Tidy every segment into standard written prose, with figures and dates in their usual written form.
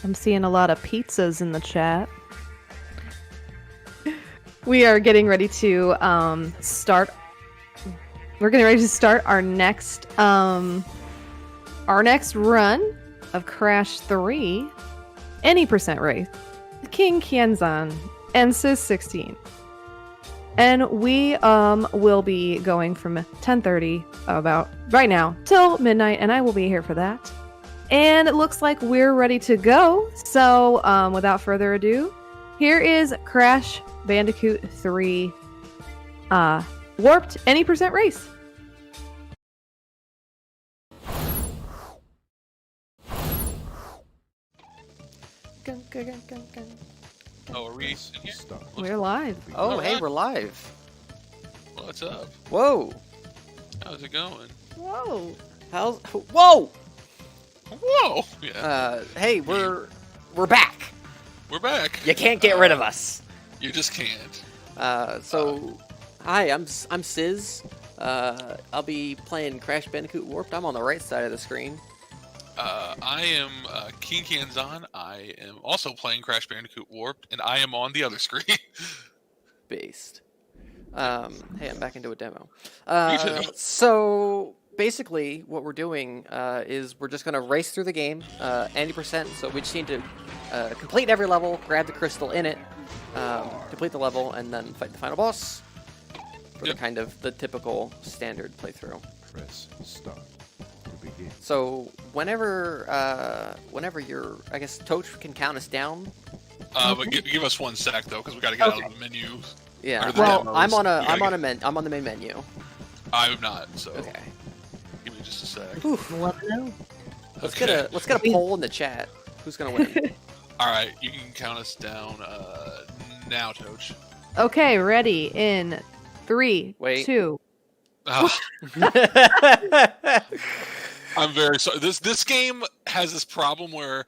I'm seeing a lot of pizzas in the chat. We are getting ready to start. We're getting ready to start our next run of Crash 3, any percent race, Kingo and Siz 16. And we will be going from 10:30 about right now till midnight, and I will be here for that. And it looks like we're ready to go. So without further ado, here is Crash Bandicoot 3 Warped Any Percent Race. Oh, are we in here? We're live. Oh, hey, we're live. What's up? Whoa. How's it going? Whoa. Whoa! Whoa! Yeah. Hey, we're back. We're back. You can't get rid of us. You just can't. Hi, I'm Siz. I'll be playing Crash Bandicoot Warped. I'm on the right side of the screen. I am Kingo and Siz. I am also playing Crash Bandicoot Warped, and I am on the other screen. Based. Hey, I'm back into a demo. Me too. So basically, what we're doing is we're just gonna race through the game, 90%. So we just need to complete every level, grab the crystal in it, complete the level, and then fight the final boss. For the kind of the typical standard playthrough. Press start to begin. So whenever you're, I guess Toach can count us down. But give us 1 sec though, because we got to get out of the menu. Yeah. The Well, demos. I'm on the main menu. I'm not. So Okay. give me just a sec. Let me know. Let's Okay. get a poll in the chat. Who's gonna win? All right, you can count us down now, Toach. Okay, ready in 3, Wait. 2. Ah, I'm very sorry. This game has this problem where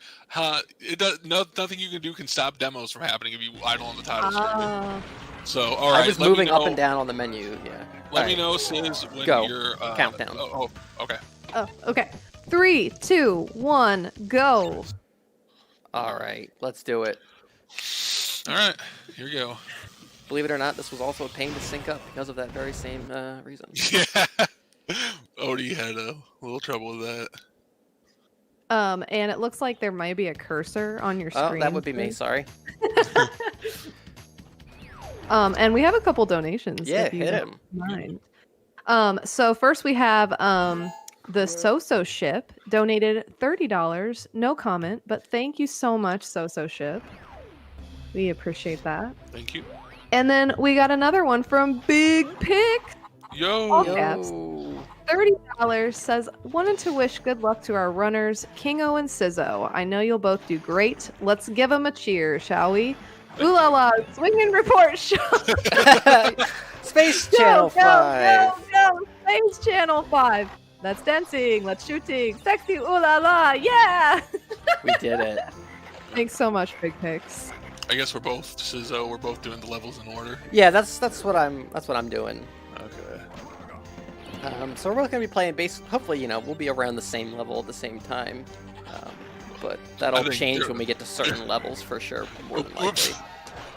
it does nothing you can do can stop demos from happening if you idle on the title screen. So, all right. I was let me moving up know- and down on the menu. Yeah. Let me know, Siz, when Go. you're Countdown. Oh, okay. Oh, okay. 3, 2, 1, go. All right. Let's do it. All right, here we go. Believe it or not, this was also a pain to sync up because of that very same reason. Yeah. Odie had a little trouble with that. And it looks like there might be a cursor on your Oh, screen. that would be me. Sorry. And we have a couple donations. Yeah, if you hit don't 'em. mind. So first we have the So-So Ship donated $30. No comment, but thank you so much, So-So Ship. We appreciate that. Thank you. And then we got another one from Big Pick. Yo. All caps. Yo. $30 says, wanted to wish good luck to our runners, Kingo and Sizzo. I know you'll both do great. Let's give them a cheer, shall we? Ooh la la, swing and report show. Space Channel 5. Go, Space Channel 5. That's dancing, let's shooting, sexy, ooh la la, yeah! We did it. Thanks so much, Big Picks. I guess we're both Sizzo. We're both doing the levels in order. Yeah, that's what I'm doing. Okay. So we're both gonna be playing hopefully, we'll be around the same level at the same time. But that'll think change you're- when we get to certain levels for sure, more than Oops. likely.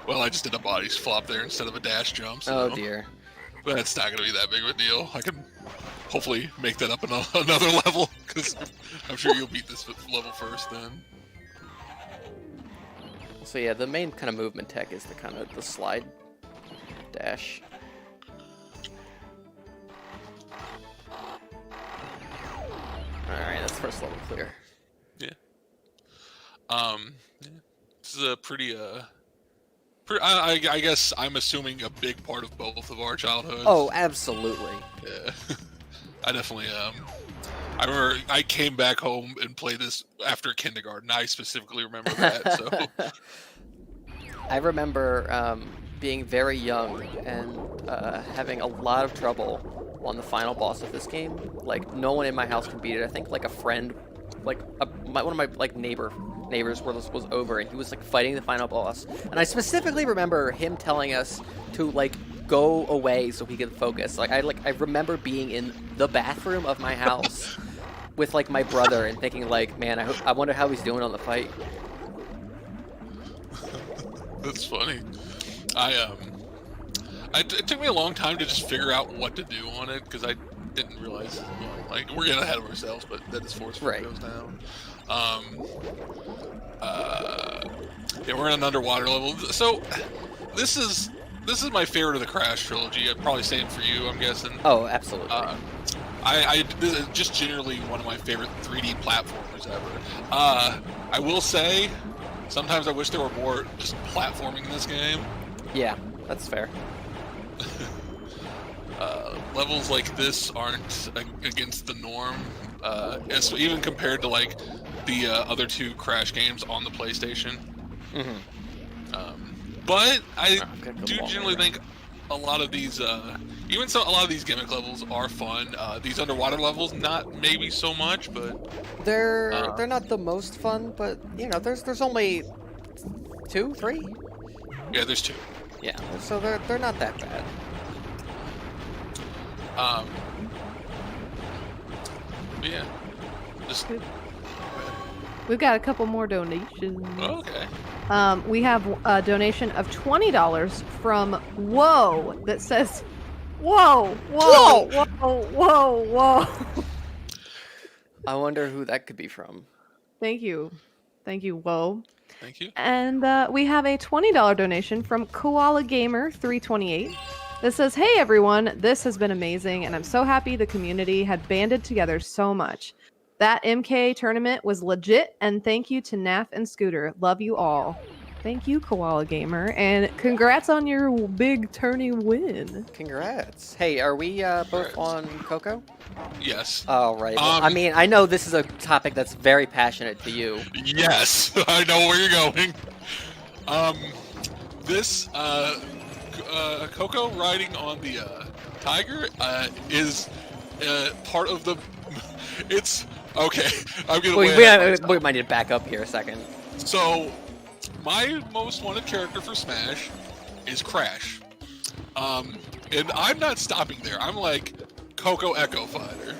Well, I just did a body flop there instead of a dash jump. So Oh dear. But it's not going to be that big of a deal. I can hopefully make that up in another level, because I'm sure you'll beat this level first then. So yeah, the main kind of movement tech is the slide dash. Alright, that's first level clear. Yeah. This is a I guess I'm assuming a big part of both of our childhoods. Oh, absolutely. Yeah. I definitely I remember I came back home and played this after kindergarten. I specifically remember that. So I remember being very young and having a lot of trouble on the final boss of this game. Like, no one in my house could beat it. I think like a friend, like one of my neighbors was over, and he was like fighting the final boss. And I specifically remember him telling us to like go away so he could focus. I remember being in the bathroom of my house with like my brother and thinking like, man, I wonder how he's doing on the fight. That's funny. It took me a long time to just figure out what to do on it because I didn't realize, like, we're getting ahead of ourselves, but that is force Right. goes down. Yeah, we're in an underwater level. So this is my favorite of the Crash trilogy. Probably same for you, I'm guessing. Oh, absolutely. This is just generally one of my favorite 3D platformers ever. I will say, sometimes I wish there were more just platforming in this game. Yeah, that's fair. Levels like this aren't against the norm, even compared to like the other two Crash games on the PlayStation. But I do generally think a lot of these, a lot of these gimmick levels are fun. These underwater levels, not maybe so much, but They're not the most fun, but you know, there's only 2, 3. yeah, there's 2. Yeah, so they're not that bad. Yeah, just We've got a couple more donations. okay. We have a donation of $20 from Whoa that says, "Whoa, whoa, whoa, whoa, whoa." I wonder who that could be from. Thank you, Whoa. Thank you. And we have a $20 donation from Koala Gamer 328 that says, "Hey everyone, this has been amazing, and I'm so happy the community had banded together so much. That MK tournament was legit, and thank you to Naf and Scooter. Love you all." Thank you, Koala Gamer, and congrats on your big tourney win. Congrats. Hey, are we both on Coco? Yes. Oh, right. Well, I mean, I know this is a topic that's very passionate to you. Yes, I know where you're going. This Coco riding on the tiger is part of the. It's okay. I'm gonna. We might need to back up here a second. So, my most wanted character for Smash is Crash. And I'm not stopping there. I'm like Coco Echo Fighter.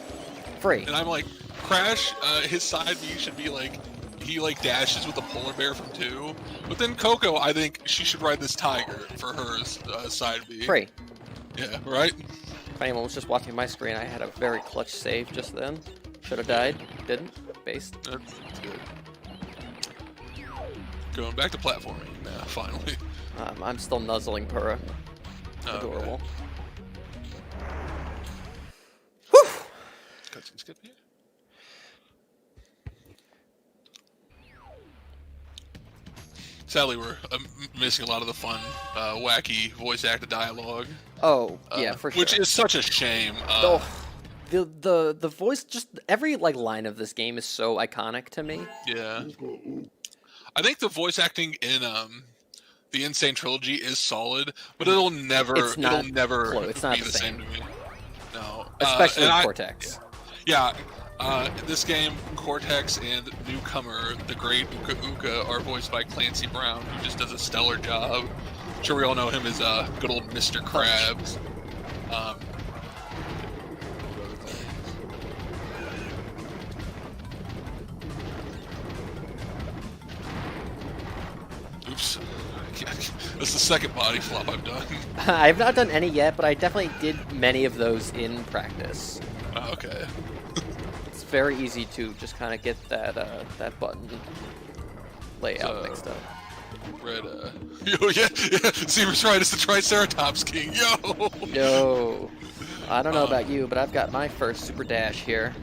Free. And I'm like, Crash, his side B should be like, he like dashes with the polar bear from 2. But then Coco, I think she should ride this tiger for her side B. Free. Yeah, right? If anyone was just watching my screen, I had a very clutch save just then. Should have died. Didn't. Based. That's good. Going back to platforming now, finally. I'm still nuzzling Purra. Oh, Adorable. okay. Whew! Cutscene skip here. Sadly, we're missing a lot of the fun, wacky voice-acted dialogue. Oh, yeah, for sure. Which is such a shame. The voice, just every like line of this game is so iconic to me. Yeah. I think the voice acting in the Insane Trilogy is solid, but it'll never be the same to me. No. Especially Cortex. Yeah. This game, Cortex and newcomer, the great Uka Uka, are voiced by Clancy Brown, who just does a stellar job. I'm sure we all know him as good old Mr. Krabs. Oops. That's the second body flop I've done. I've not done any yet, but I definitely did many of those in practice. Okay. It's very easy to just kind of get that button layout mixed up. Red, yo, yeah. Seaver's right, it's the Triceratops King, yo! Yo. I don't know about you, but I've got my first super dash here.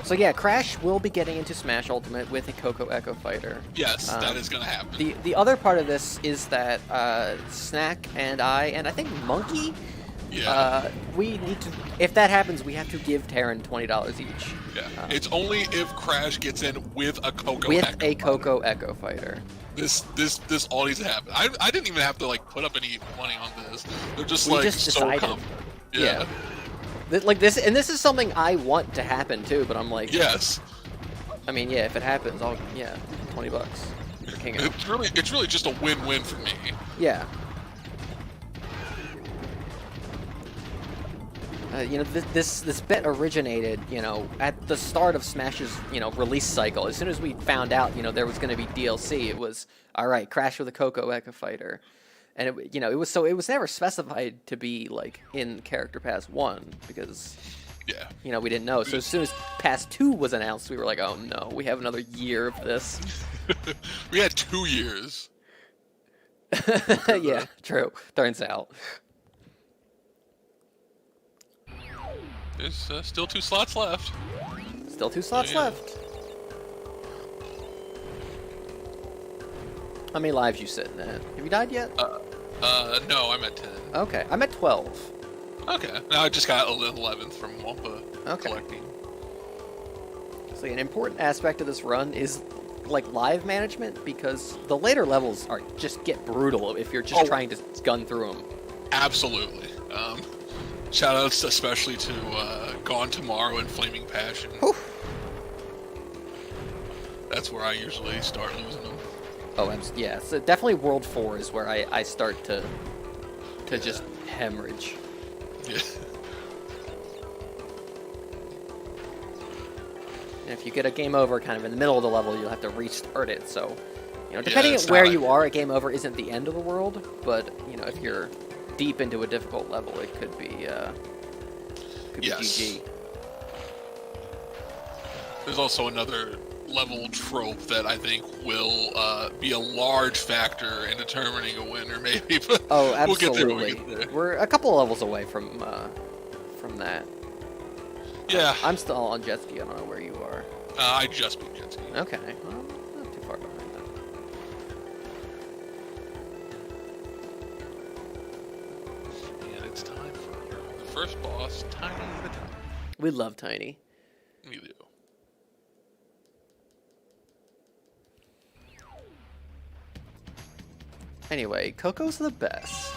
So yeah, Crash will be getting into Smash Ultimate with a Coco Echo Fighter. Yes, that is gonna happen. The other part of this is that Snack and I think Monkey, we need to. If that happens, we have to give Terran $20 each. Yeah, it's only if Crash gets in with a Coco Echo Fighter. This all needs to happen. I didn't even have to like put up any money on this. They're just We like just so decided. confident. Yeah. Like this, and this is something I want to happen too. But I'm like, yes. I mean, yeah, if it happens, I'll $20 for Kingo. It's really just a win-win for me. Yeah. This bet originated, at the start of Smash's, release cycle. As soon as we found out, there was going to be DLC, it was all right. Crash with a Coco Eka Fighter, and it was never specified to be like in Character Pass 1 because we didn't know. So as soon as Pass 2 was announced, we were like, oh no, we have another year of this. We had 2 years. Yeah, true. Turns out. There's still 2 slots left. Still 2 slots left. How many lives you sitting at? Have you died yet? No, I'm at 10. Okay, I'm at 12. Okay, now I just got 11th from Wampa collecting. So an important aspect of this run is like live management because the later levels just get brutal if you're just trying to gun through them. Absolutely. Shoutouts especially to Gone Tomorrow and Flaming Passion. Whew. That's where I usually start losing them. Oh, yeah. So definitely World 4 is where I start to just hemorrhage. Yeah. And if you get a game over kind of in the middle of the level, you'll have to restart it. So, depending on it's where not you are, a game over isn't the end of the world. But if you're deep into a difficult level, it could be GG. There's also another level trope that I think will be a large factor in determining a winner, maybe. But oh, absolutely. We'll get there. We're a couple levels away from that. Yeah. I'm still on jet ski. I don't know where you are. I just beat jet ski. Okay. Well, not too far behind then. And it's time for the first boss, Tiny the Tiger. We love Tiny. We do. Anyway, Coco's the best.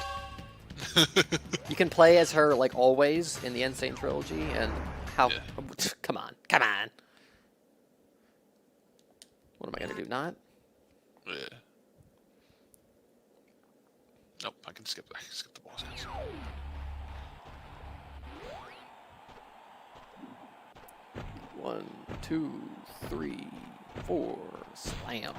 You can play as her like always in the Insane trilogy, and come on. What am I gonna do? Not? Yeah. Nope, I can skip the boss. 1, 2, 3, 4, slam.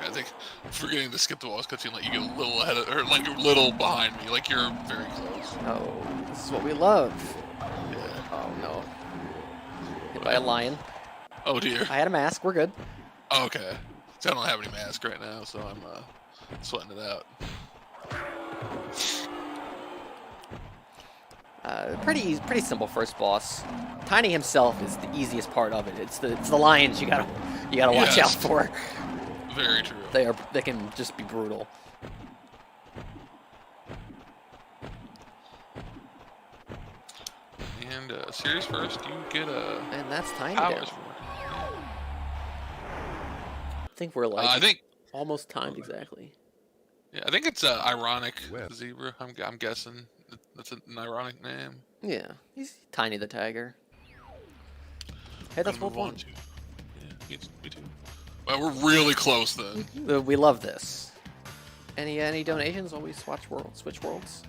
I think I'm forgetting to skip the boss cutscene, like you get a little ahead of, or like you're a little behind me, like you're very close. Oh, this is what we love. Yeah. Oh no. Hit by a lion. Oh dear. I had a mask, we're good. Oh, okay. So I don't have any mask right now, so I'm sweating it out. Pretty simple first boss. Tiny himself is the easiest part of it. It's the lions you gotta watch out for. Very true. They can just be brutal. And series first, you get a. And that's Tiny powers. down. I think we're like I think almost timed exactly. Yeah, I think it's ironic Well. zebra. I'm guessing that's an ironic name. Yeah, he's Tiny the Tiger. Hey, that's Gonna World move on 1. to- Yeah, me too. Well, we're really close then. We love this. Any donations while we switch worlds?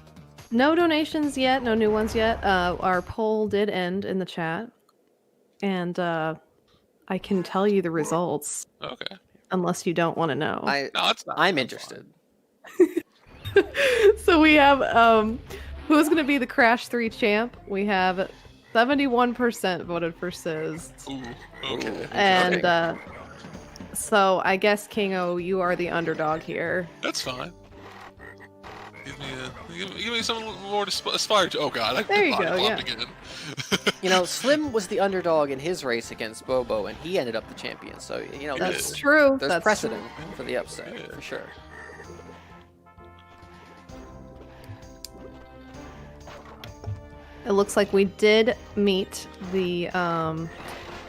No donations yet, no new ones yet. Our poll did end in the chat, and I can tell you the results Okay. unless you don't want to know. No, it's not. I'm That's interested. So we have who's going to be the Crash 3 champ? We have 71% voted for Siz. Ooh, okay. And so I guess Kingo, you are the underdog here. That's fine. Give me something more to aspire to. Oh god, There you go, yeah. Again. Slim was the underdog in his race against Bobo, and he ended up the champion. So That's true. there's That's precedent for the upset Yeah. for sure. It looks like we did meet the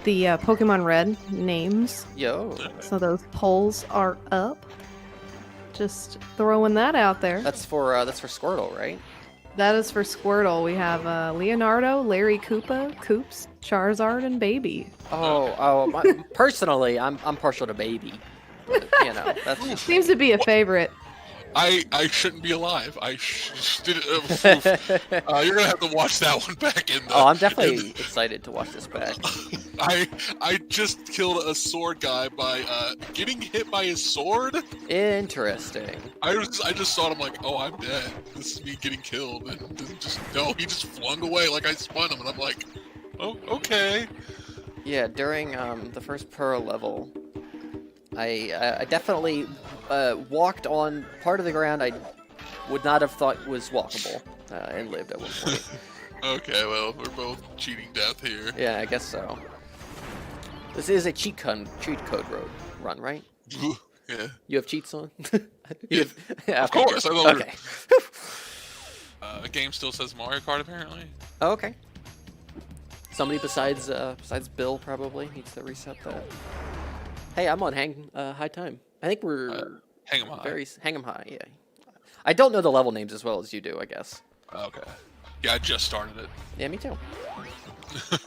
Pokemon Red names. Yo, So those polls are up. Just throwing that out there. that's for Squirtle, right? That is for Squirtle. We have Leonardo, Larry Koopa, Koops, Charizard, and Baby. Personally, I'm partial to Baby. But, that's just Seems to be a favorite. I shouldn't be alive. You're gonna have to watch that one back in the. Oh, I'm definitely excited to watch this back. I just killed a sword guy by getting hit by his sword. Interesting. I just saw him like, oh, I'm dead. This is me getting killed, and he just flung away like I spun him, and I'm like, oh, okay. Yeah, during the first Pearl level, I definitely walked on part of the ground I would not have thought was walkable and lived at one point. Okay, well, we're both cheating death here. Yeah, I guess so. This is a cheat code run, right? Yeah. You have cheats on? Yeah, Of course, I love Okay. The game still says Mario Kart, apparently. Oh, okay. Somebody besides Bill probably needs to reset that. Hey, I'm on high time. I think we're Hang 'em high. hang 'em high. Yeah. I don't know the level names as well as you do, I guess. Okay. Yeah, I just started it. Yeah, me too.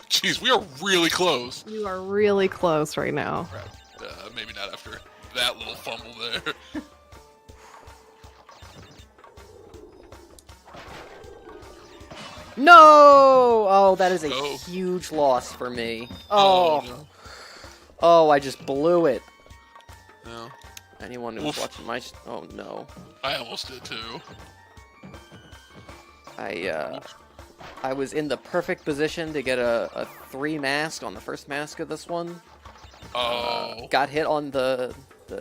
Jeez, we are really close. You are really close right now. Crap. Maybe not after that little fumble there. No! Oh, that is a Oh. huge loss for me. Oh. No. Oh, I just blew it. No. Anyone who's Oof. watching my... Oh, no. I almost did too. I was in the perfect position to get a 3 mask on the first mask of this one. Oh. Got hit on the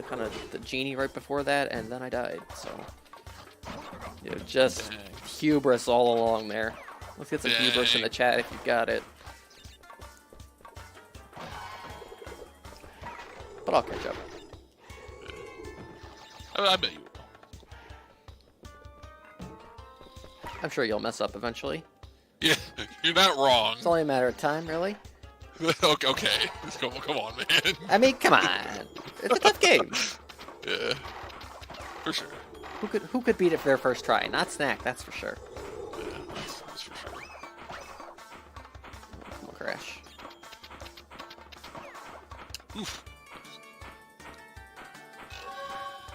kind of the genie right before that, and then I died. So, just Dang. hubris all along there. Let's get some hubris in Dang. the chat if you got it. But I'll catch up. I bet you will. I'm sure you'll mess up eventually. Yeah, you're not wrong. It's only a matter of time, really. Okay. Come on, man. I mean, come on. It's a tough game. Yeah. For sure. Who could beat it for their first try? Not Snack, that's for sure. Yeah, that's for sure. Come on, Crash. Oof.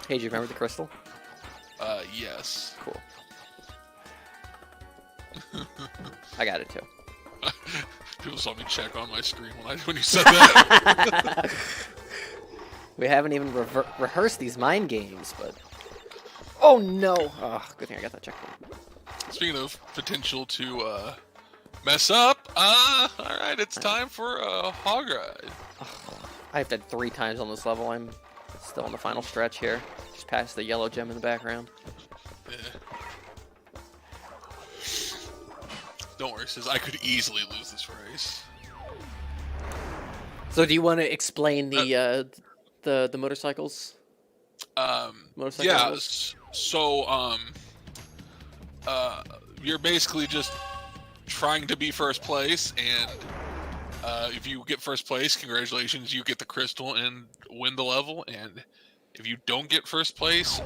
Hey, do you remember the crystal? Yes. Cool. I got it too. People saw me check on my screen when you said that. We haven't even rehearsed these mind games, but... Oh no! Oh, good thing I got that checkpoint. Speaking of potential to mess up, alright, it's time for a hog ride. I've died 3 times on this level. I'm still in the final stretch here. Just past the yellow gem in the background. Yeah. Don't worry, Siz, I could easily lose this race. So do you want to explain the motorcycles? Motorcycle Yeah, levels? so, you're basically just trying to be first place, and if you get first place, congratulations, you get the crystal and win the level, and if you don't get first place,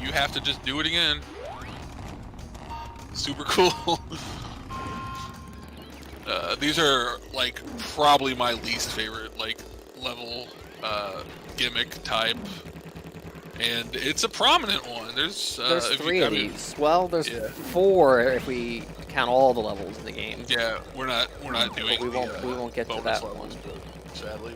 you have to just do it again. Super cool. These are, like, probably my least favorite, like, level gimmick type. And it's a prominent one. There's 3 of these. Well, there's 4 if we count all the levels in the game. Yeah, we're not doing. But we won't get to bonus that levels, one. sadly.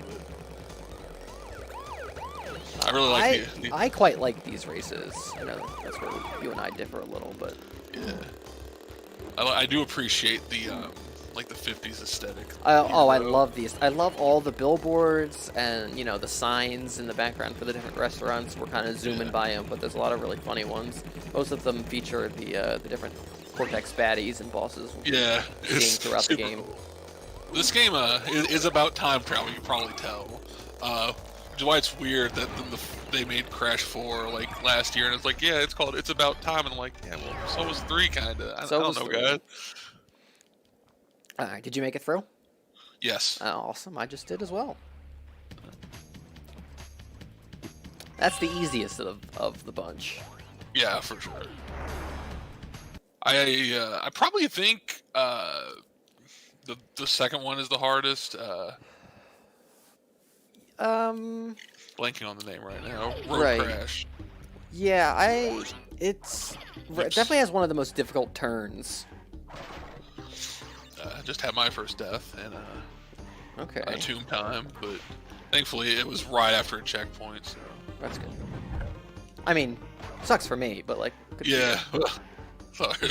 But I really like I quite like these races. I know that's where you and I differ a little, but yeah. I do appreciate the like the 50s aesthetic. I love these. I love all the billboards and the signs in the background for the different restaurants. We're kind of zooming by them, but there's a lot of really funny ones. Most of them feature the different Cortex baddies and bosses. Yeah, seeing throughout the super game. cool. This game is about time travel. You can probably tell. Which is why it's weird that they made Crash 4 like last year, and it's like, yeah, it's about time, and I'm like, yeah, well, so was 3 kinda. I don't know, 3. guys. Did you make it through? Yes. Awesome. I just did as well. That's the easiest of the bunch. Yeah, for sure. I probably think the second one is the hardest. Um. Blanking on the name right now. Road Right. Crash. Yeah, it definitely has one of the most difficult turns. Just had my first death in Okay, a tomb time, but thankfully it was right after a checkpoint. So that's good. I mean, sucks for me, but like, good for you. yeah. Sorry.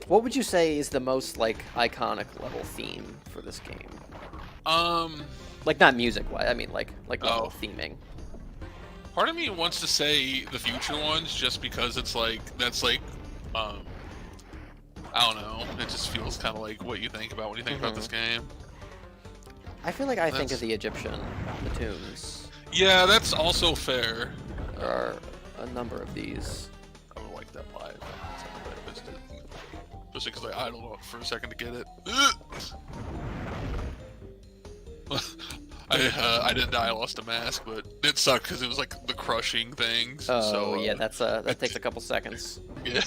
What would you say is the most like iconic level theme for this game? Like not music-wise, I mean like level theming. Part of me wants to say the future ones, just because it's like that's like, I don't know. It just feels kind of like what you think about when you think about this game. I feel like I think of the Egyptian, the tombs. Yeah, that's also fair. There are a number of these. I would like that live. I missed it. Especially because I idled for a second to get it. I didn't die. I lost a mask, but it sucked because it was like the crushing things. Oh so, yeah, that takes a couple seconds. Yeah.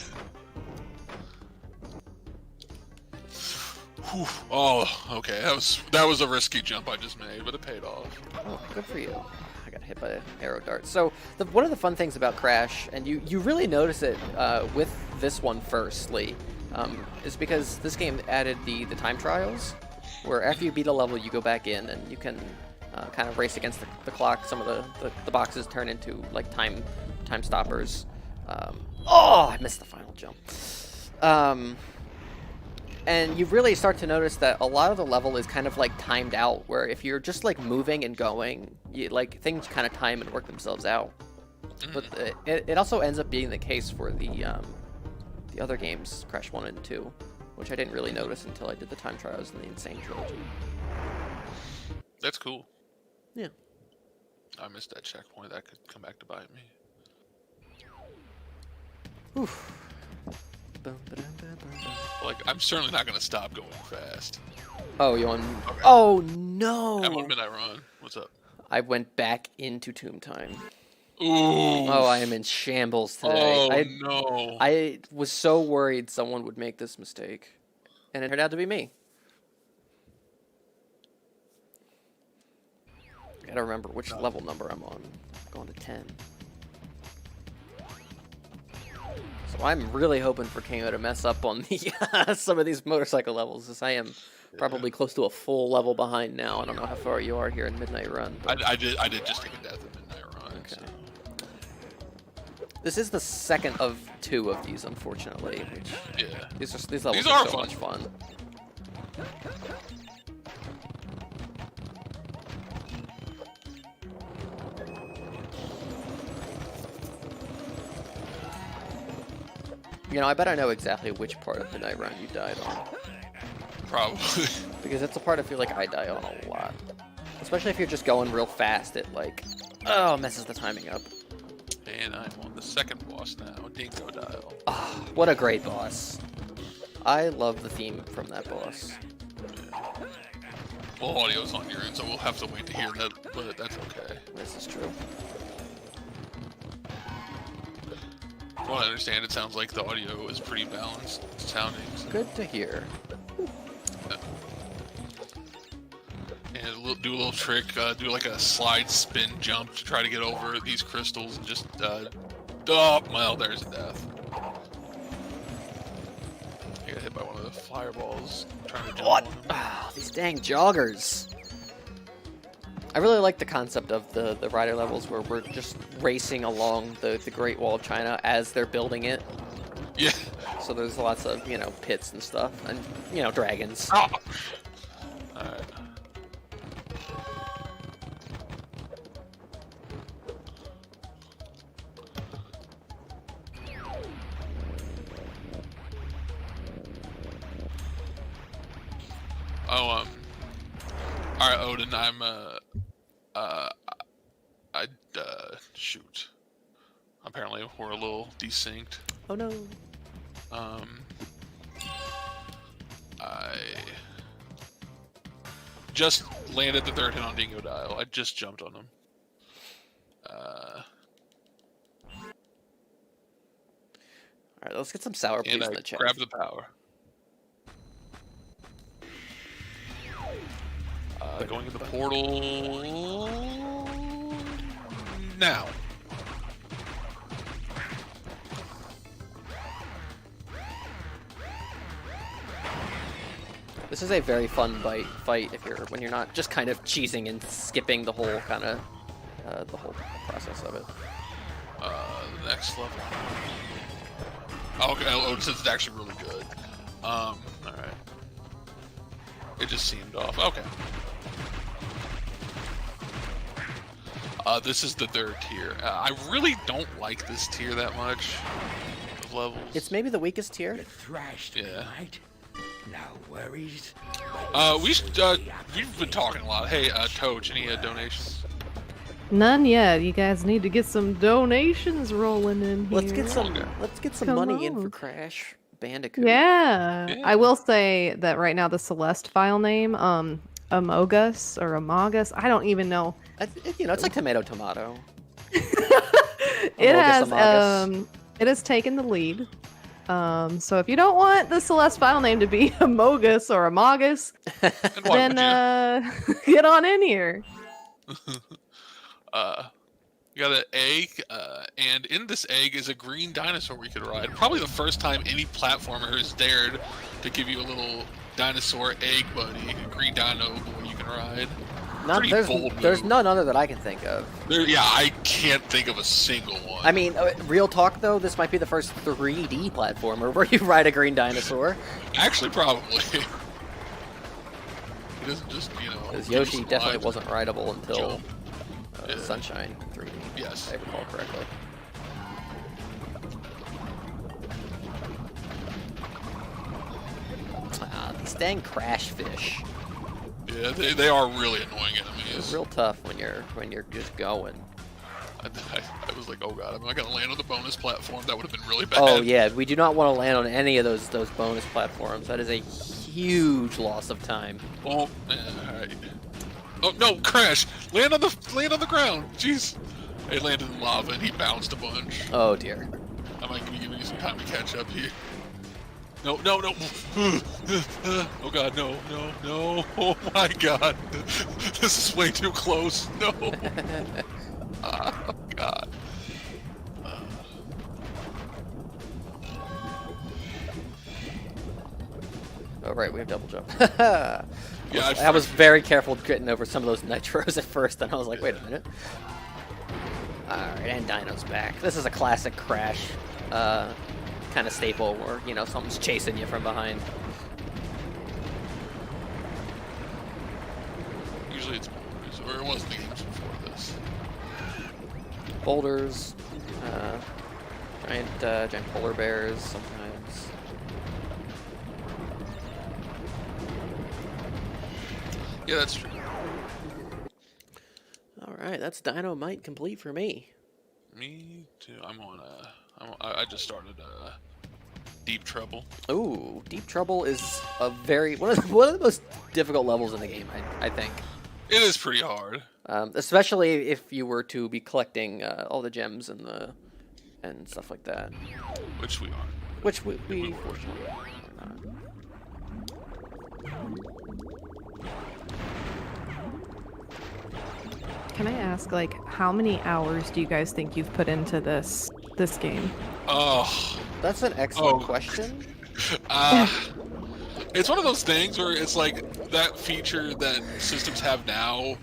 Whew. Oh, okay. That was a risky jump I just made, but it paid off. Oh, good for you. I got hit by an arrow dart. So one of the fun things about Crash, and you really notice it with this one firstly, is because this game added the time trials, where after you beat a level, you go back in and you can kind of race against the clock. Some of the boxes turn into like time stoppers. Oh, I missed the final jump. And you really start to notice that a lot of the level is kind of like timed out, where if you're just like moving and going, things kind of time and work themselves out. But it also ends up being the case for the other games, Crash 1 and 2, which I didn't really notice until I did the time trials in the Insane Trilogy. That's cool. Yeah. I missed that checkpoint. That could come back to bite me. Oof. Like, I'm certainly not going to stop going fast. Oh, you on? Okay. Oh no! I'm on Midnight Run. What's up? I went back into Tomb Time. Ooh. Oh, I am in shambles today. Oh no! I was so worried someone would make this mistake, and it turned out to be me. Gotta remember which level number I'm on. I'm going to 10. So I'm really hoping for Kingo to mess up on the some of these motorcycle levels, as I am probably close to a full level behind now. I don't know how far you are here in Midnight Run. I did just take a death in Midnight Run. Okay. So. This is the second of 2 of these, unfortunately. Which, Yeah. These levels These are are so fun. much fun. You know, I bet I know exactly which part of Midnight Run you died on. Probably. Because it's a part I feel like I die on a lot. Especially if you're just going real fast, it like, oh, messes the timing up. And I'm on the second boss now, Dingo Dial. Oh, what a great boss. I love the theme from that boss. Yeah. Well, audio's on your end, so we'll have to wait to hear that, but that's okay. This is true. From what I understand, it sounds like the audio is pretty balanced sounding. So. Good to hear. And do a little trick, do like a slide spin jump to try to get over these crystals and just, oh, well, there's a death. I got hit by one of the fireballs trying to jump What? on him. Ah, these dang joggers. I really like the concept of the rider levels where we're just racing along the Great Wall of China as they're building it. Yeah. So there's lots of, you know, pits and stuff, and, you know, dragons. Oh. Alright. Oh, alright, Odin, shoot. Apparently we're a little desynced. Oh no. I just landed the third hit on Dingo Dial. I just jumped on him. Alright, let's get some sour please And in I the chat. grabbed the power. Good Going in the portal now. This is a very fun fight if when you're not just kind of cheesing and skipping the whole kind of the whole process of it. The next level. Oh, okay. Oh, this is actually really good. All right. It just seemed off. Okay. This is the third tier. I really don't like this tier that much. Of levels. It's maybe the weakest tier. Thrashed, Yeah. right? No worries. We've been talking a lot. Hey, Toach, any donations? None yet. You guys need to get some donations rolling in here. Let's get some Come money in on. for Crash Bandicoot. Yeah. Yeah. I will say that right now the Celeste file name, Amogus or Amogus, I don't even know. You know, it's like tomato. It Amogus. it has taken the lead. So if you don't want the Celeste file name to be Amogus or Amogus, And why then would get on in here. you got an egg, and in this egg is a green dinosaur we could ride. Probably the first time any platformer has dared to give you a little dinosaur egg buddy, a green dino boy you can ride. There's none other that I can think of. Yeah, I can't think of a single one. I mean, real talk though, this might be the first 3D platformer where you ride a green dinosaur. Actually, probably. He doesn't just, you know. Because give us Yoshi some definitely lives wasn't and rideable until jump. Yeah. Sunshine 3D. Yes. If I recall correctly. These dang crash fish. Yeah, they are really annoying It's enemies. real tough when you're just going. I was like, oh god, I'm not gonna land on the bonus platform. That would have been really bad. Oh yeah, we do not want to land on any of those bonus platforms. That is a huge loss of time. Oh, alright. Oh no, Crash! Land on the ground! Jeez. It landed in lava and he bounced a bunch. Oh dear. I might be giving you some time to catch up here. No, no, no! Oh god, no, no, no! Oh my god! This is way too close! No! Oh god. Oh right, we have double jump. Yeah, I was very careful getting over some of those nitros at first, and I was like, wait a minute. Alright, and Dino's back. This is a classic Crash kind of staple where, you know, something's chasing you from behind. Usually it's boulders, or it was the games before this. Boulders, giant polar bears sometimes. Yeah, that's true. Alright, that's Dynamite complete for me. Me too. I just started Deep Trouble. Ooh, Deep Trouble is a one of the most difficult levels in the game, I think. It is pretty hard. Especially if you were to be collecting all the gems and stuff like that. Which we are. Which we fortunately are not. Can I ask, like, how many hours do you guys think you've put into this game? Oh. That's an excellent question. It's one of those things where it's like that feature that systems have now,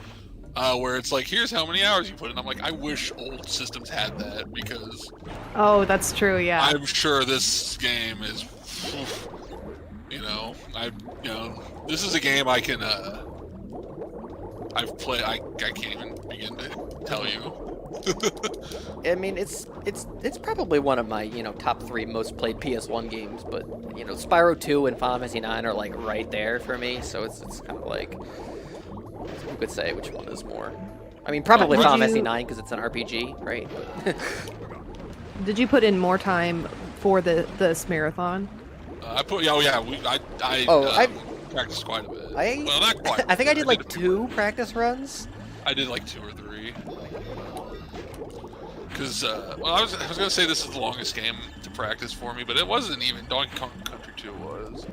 where it's like, here's how many hours you put in. I'm like, I wish old systems had that because Oh, that's true, yeah. I'm sure this game is, this is a game I can, I've played. I can't even begin to tell you. I mean, it's probably one of my, top 3 most played PS1 games, but, Spyro 2 and Final Fantasy 9 are, like, right there for me, so it's kind of like, who could say which one is more? I mean, probably Would Final you- Fantasy 9 because it's an RPG, right? Did you put in more time for this marathon? I practiced quite a bit. Well, not quite. I think I did like a few 2 more. practice runs. I did like 2 or 3. Because, I was gonna say this is the longest game to practice for me, but it wasn't even. Donkey Kong Country 2 was.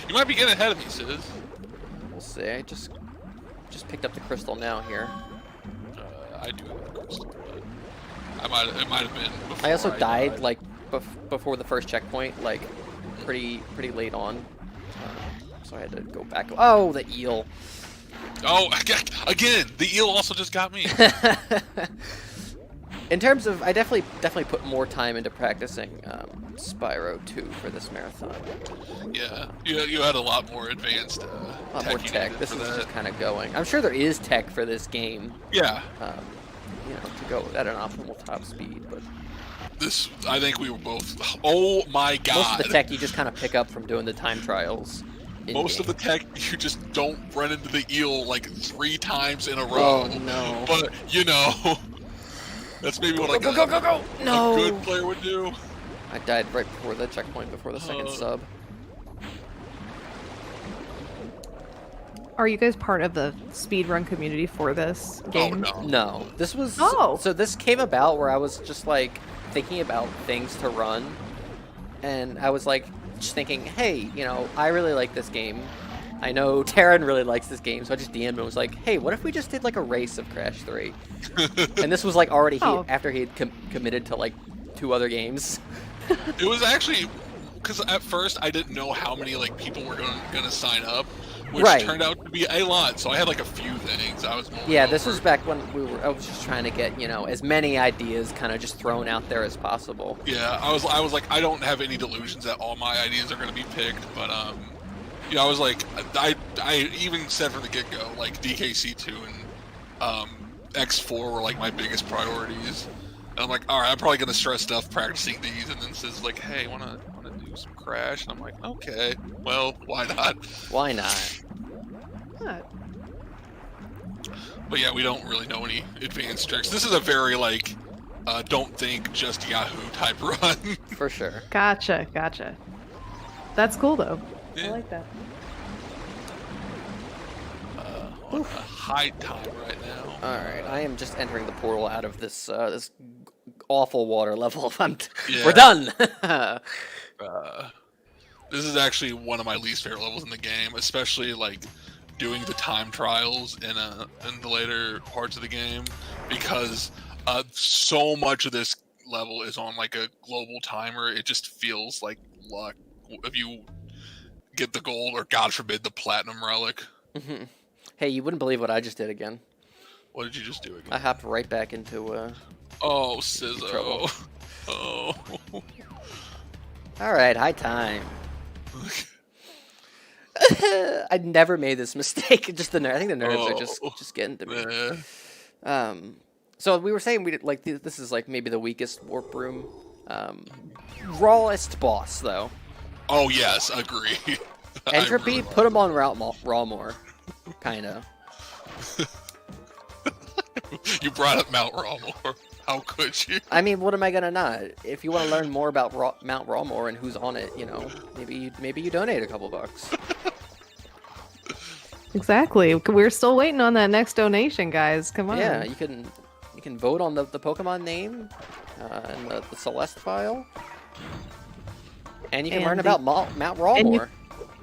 You might be getting ahead of me, Siz. see. I just picked up the crystal now here. I do have a crystal, but it might have been before I also died died. like before the first checkpoint, like pretty late on. So I had to go back. Oh, the eel. Oh, again, the eel also just got me. In terms of, I definitely put more time into practicing Spyro 2 for this marathon. Yeah, you had a lot more advanced A lot tech. more you tech. needed This for is that. just kind of going. I'm sure there is tech for this game. Yeah, To go at an optimal top speed, but I think we were both. Oh my god! most of the tech you just kind of pick up from doing the time trials. Most of the tech, you just don't run into the eel like 3 times in a row. Oh no! But that's maybe what like Go! a No! good player would do. I died right before the checkpoint, before the second sub. Are you guys part of the speedrun community for this game? Oh no. No, this was. Oh. So this came about where I was just like thinking about things to run, and I was like just thinking, hey, I really like this game. I know Taryn really likes this game, so I just DM'd him and was like, hey, what if we just did like a race of Crash 3? And this was like already after he had committed to like 2 other games. It was actually because at first I didn't know how many like people were gonna sign up, which Right. turned out to be a lot. So I had like a few things I was mulling Yeah, this over. was back when I was just trying to get as many ideas kind of just thrown out there as possible. Yeah, I was like, I don't have any delusions that all my ideas are gonna be picked, but I was like, I even said from the get go, like DKC2 and X4 were like my biggest priorities. And I'm like, all right, I'm probably gonna stress stuff practicing these, and then says like, hey, wanna do some Crash? And I'm like, okay, well, why not? Why not? Huh. But yeah, we don't really know any advanced tricks. This is a very like, don't think, just Yahoo type run. For sure. Gotcha. That's cool though. I Yeah. like that. On a high time right now. All right, I am just entering the portal out of this this awful water level. Yeah. We're done. This is actually one of my least favorite levels in the game, especially like doing the time trials in the later parts of the game, because so much of this level is on like a global timer. It just feels like luck if you get the gold or, God forbid, the platinum relic. Hey, you wouldn't believe what I just did again. What did you just do again? I hopped right back into. Oh, Sizzo. Trouble. Oh. All right, high time. I never made this mistake. Just I think the nerves are just getting to me. Yeah. So we were saying we did, like this is like maybe the weakest warp room, rawest boss though. Oh yes, agree. I Entropy, really put him on raw more, kind of. You brought up Mount Rawmore. How could you? I mean, what am I gonna not? If you want to learn more about Mount Rawmore and who's on it, maybe you donate a couple bucks. Exactly. We're still waiting on that next donation, guys. Come on. Yeah, you can vote on the Pokemon name and the Celeste file, and you can And learn the- about Mount Rawmore.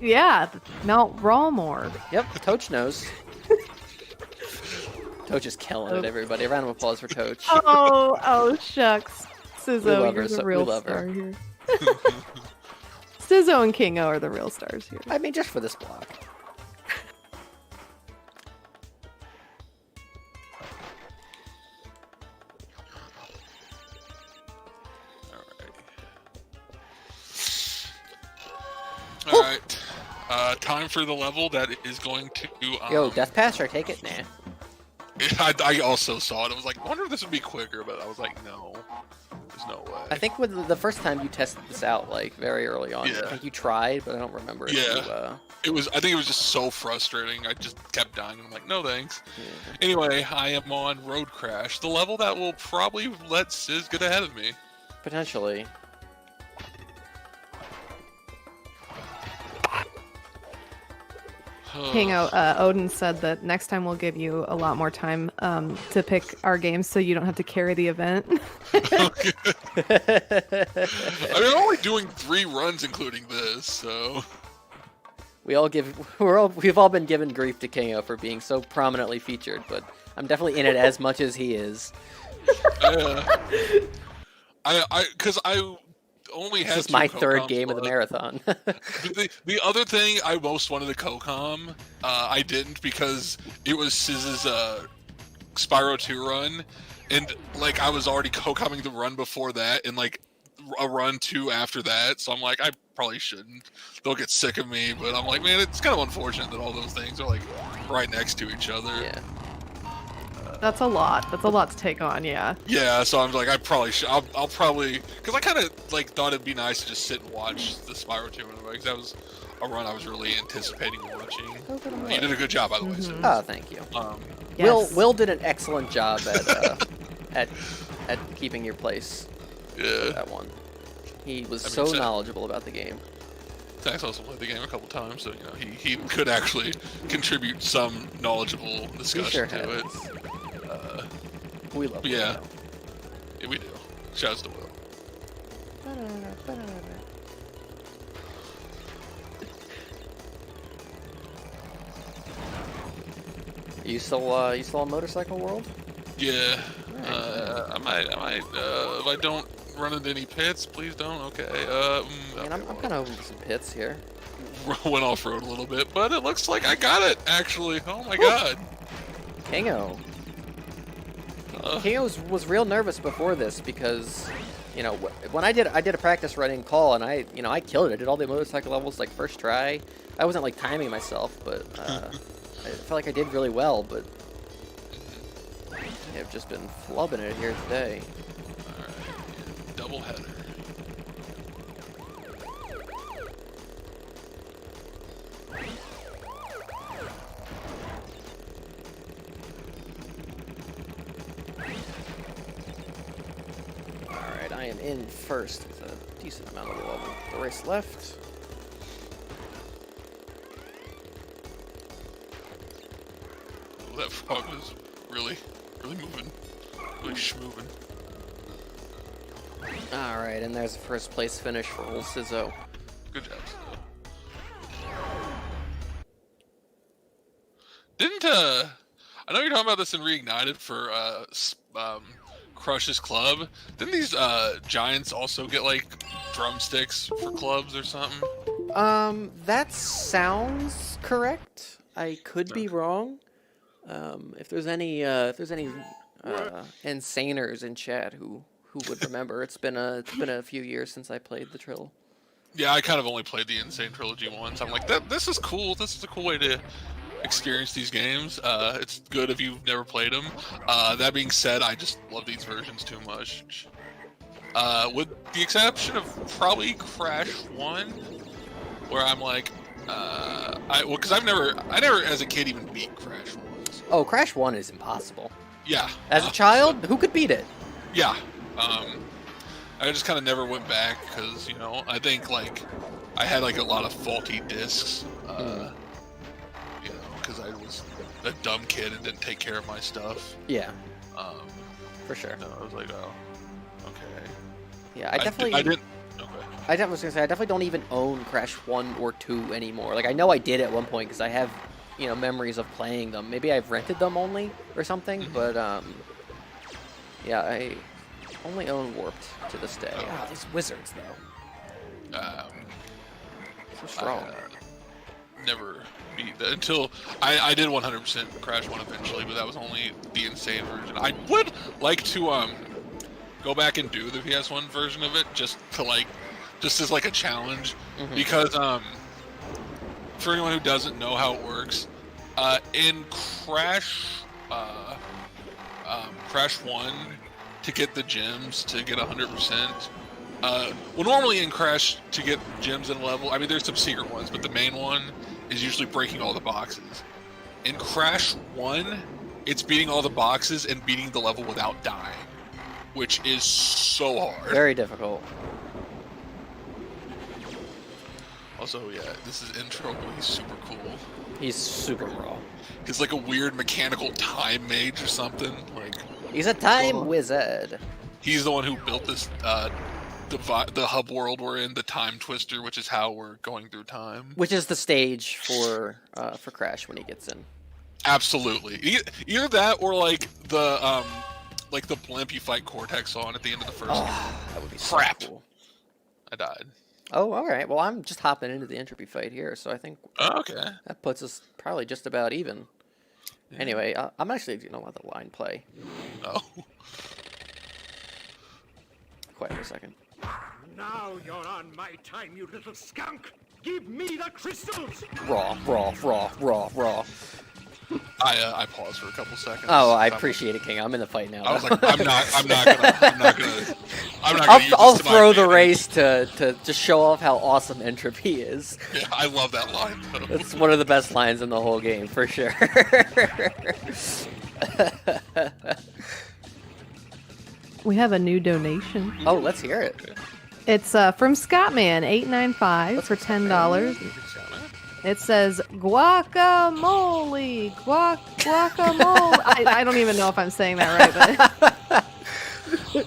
Yeah, Mount Rawmore. Yep, Toach knows. Toach is killing it, everybody. A round of applause for Toach. Oh, shucks. Sizzo, love you're her, the we real love her. star here. Sizzo and Kingo are the real stars here. I mean, just for this block. All right. Time for the level that is going to. Yo, Death Pass, or take it? Nah. I also saw it. I was like, I wonder if this would be quicker, but I was like, no, there's no way. I think with the first time you tested this out, like very early on, Yeah. I think you tried, but I don't remember if Yeah. you. I think it was just so frustrating. I just kept dying. I'm like, no thanks. Yeah. Anyway, I am on Road Crash, the level that will probably let Siz get ahead of me. Potentially. Kingo, Odin said that next time we'll give you a lot more time to pick our games so you don't have to carry the event. I mean, I'm only doing 3 runs, including this, so. we've all been given grief to Kingo for being so prominently featured, but I'm definitely in it as much as he is. Because I only had This is two my third COCOMs game of the left. marathon. The other thing I most wanted to COCOM, I didn't because it was Siz's Spyro 2 run, and like I was already COCOMing the run before that, and like a run 2 after that, so I'm like, I probably shouldn't. They'll get sick of me, but I'm like, man, it's kind of unfortunate that all those things are like right next to each other. Yeah. That's a lot. That's a lot to take on, yeah. Yeah, so I'm like, I probably should. I'll probably, because I kind of like thought it'd be nice to just sit and watch the Spyro 2 run, because that was a run I was really anticipating watching. You did a good job, by the way. So. Oh, thank you. Yes. Will did an excellent job at keeping your place for Yeah. that one. He was I mean, so so- knowledgeable about the game. Zach's also played the game a couple times, so you know he could actually contribute some knowledgeable He discussion sure to it. has. We love Yeah. Will. Yeah, we do. Shouts to Will. You still on Motorcycle World? Yeah. I might. If I don't run into any pits, please don't. Okay. I mean, I'm kind of over some pits here. Went off road a little bit, but it looks like I got it actually. Oh my god. Kingo. Kingo was real nervous before this because, you know, when I did a practice running call and I killed it. I did all the motorcycle levels like first try. I wasn't like timing myself, but I felt like I did really well. But I've just been flubbing it here today. All right. Double header. All right, I am in first with a decent amount of the race left. Oh, that frog was really moving. Really schmoving. All right, and there's the first place finish for old Sizzo. Good job, Sizzo. Didn't I know you're talking about this in Reignited for Crush's club. Didn't these giants also get like drumsticks for clubs or something? That sounds correct. I could be wrong. If there's any insaners in chat who would remember, it's been a few years since I played the Trill. Yeah, I kind of only played the Insane Trilogy once. I'm like, this is cool. This is a cool way to experience these games. It's good if you've never played them. That being said, I just love these versions too much. With the exception of probably Crash 1, where I'm like, because I never as a kid even beat Crash 1. Oh, Crash 1 is impossible. Yeah. As a child, who could beat it? Yeah. I just kind of never went back because, you know, I think like I had like a lot of faulty discs. You know, because I was a dumb kid and didn't take care of my stuff. Yeah, for sure. No, I was like, oh, okay. Yeah, I definitely. I didn't. Okay. I was gonna say I definitely don't even own Crash 1 or 2 anymore. Like I know I did at one point because I have, you know, memories of playing them. Maybe I've rented them only or something, but yeah, I only own Warped to this day. Ah, these wizards though. So strong. Never beat that until I did 100% Crash 1 eventually, but that was only the insane version. I would like to go back and do the PS1 version of it just as like a challenge, because for anyone who doesn't know how it works, in Crash 1, to get the gems to get 100%. Well, normally in Crash, to get gems in a level, I mean, there's some secret ones, but the main one is usually breaking all the boxes. In Crash 1, it's beating all the boxes and beating the level without dying, which is so hard. Very difficult. Also, yeah, this is intro, but he's super cool. He's super raw. He's like a weird mechanical time mage or something. Like, He's a time wizard. he's the one who built this the hub world we're in, the time twister, which is how we're going through time. Which is the stage for Crash when he gets in. Absolutely. Either that or like the blimp you fight Cortex on at the end of the first game. That would be so Crap. cool. I died. Oh, all right. Well, I'm just hopping into the entropy fight here, so I think Okay. that puts us probably just about even. Anyway, I'm actually gonna let the line play. Oh. Quiet for a second. Now you're on my time, you little skunk. Give me the crystals. Raw. I paused for a couple seconds. Oh, I appreciate it, King. I'm in the fight now. I was like, I'm not gonna I'll throw the race to just show off how awesome entropy is. Yeah, I love that line though. It's one of the best lines in the whole game, for sure. We have a new donation. Oh, let's hear it. It's from Scottman 895 for $10. It says guacamole, guacamole. I don't even know if I'm saying that right, but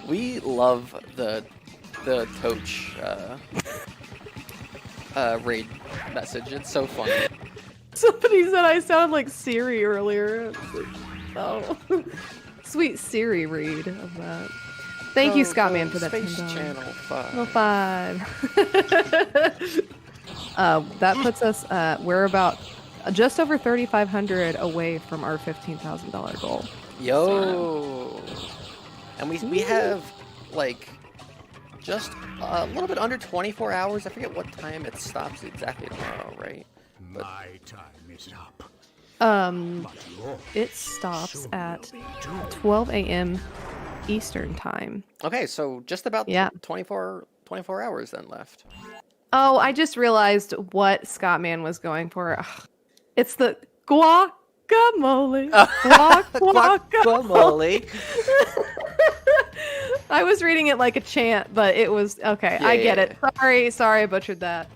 We love the coach raid message. It's so funny. somebody said I sound like Siri earlier. Oh, sweet Siri read of that. Thank you, Scottman, for that Space $10. Channel 5. Well, 5. That puts us, we're about just over 3,500 away from our $15,000 goal. Yo! And we have, like, just a little bit under 24 hours. I forget what time it stops exactly tomorrow, right? My time is up. It stops at 12 a.m. Eastern time. Okay, so just about Yeah. 24 hours then left. Oh, I just realized what Scottman was going for. Ugh. It's the guacamole. Guacamole. I was reading it like a chant, but it was okay. Yeah, I get yeah, it. Sorry, I butchered that.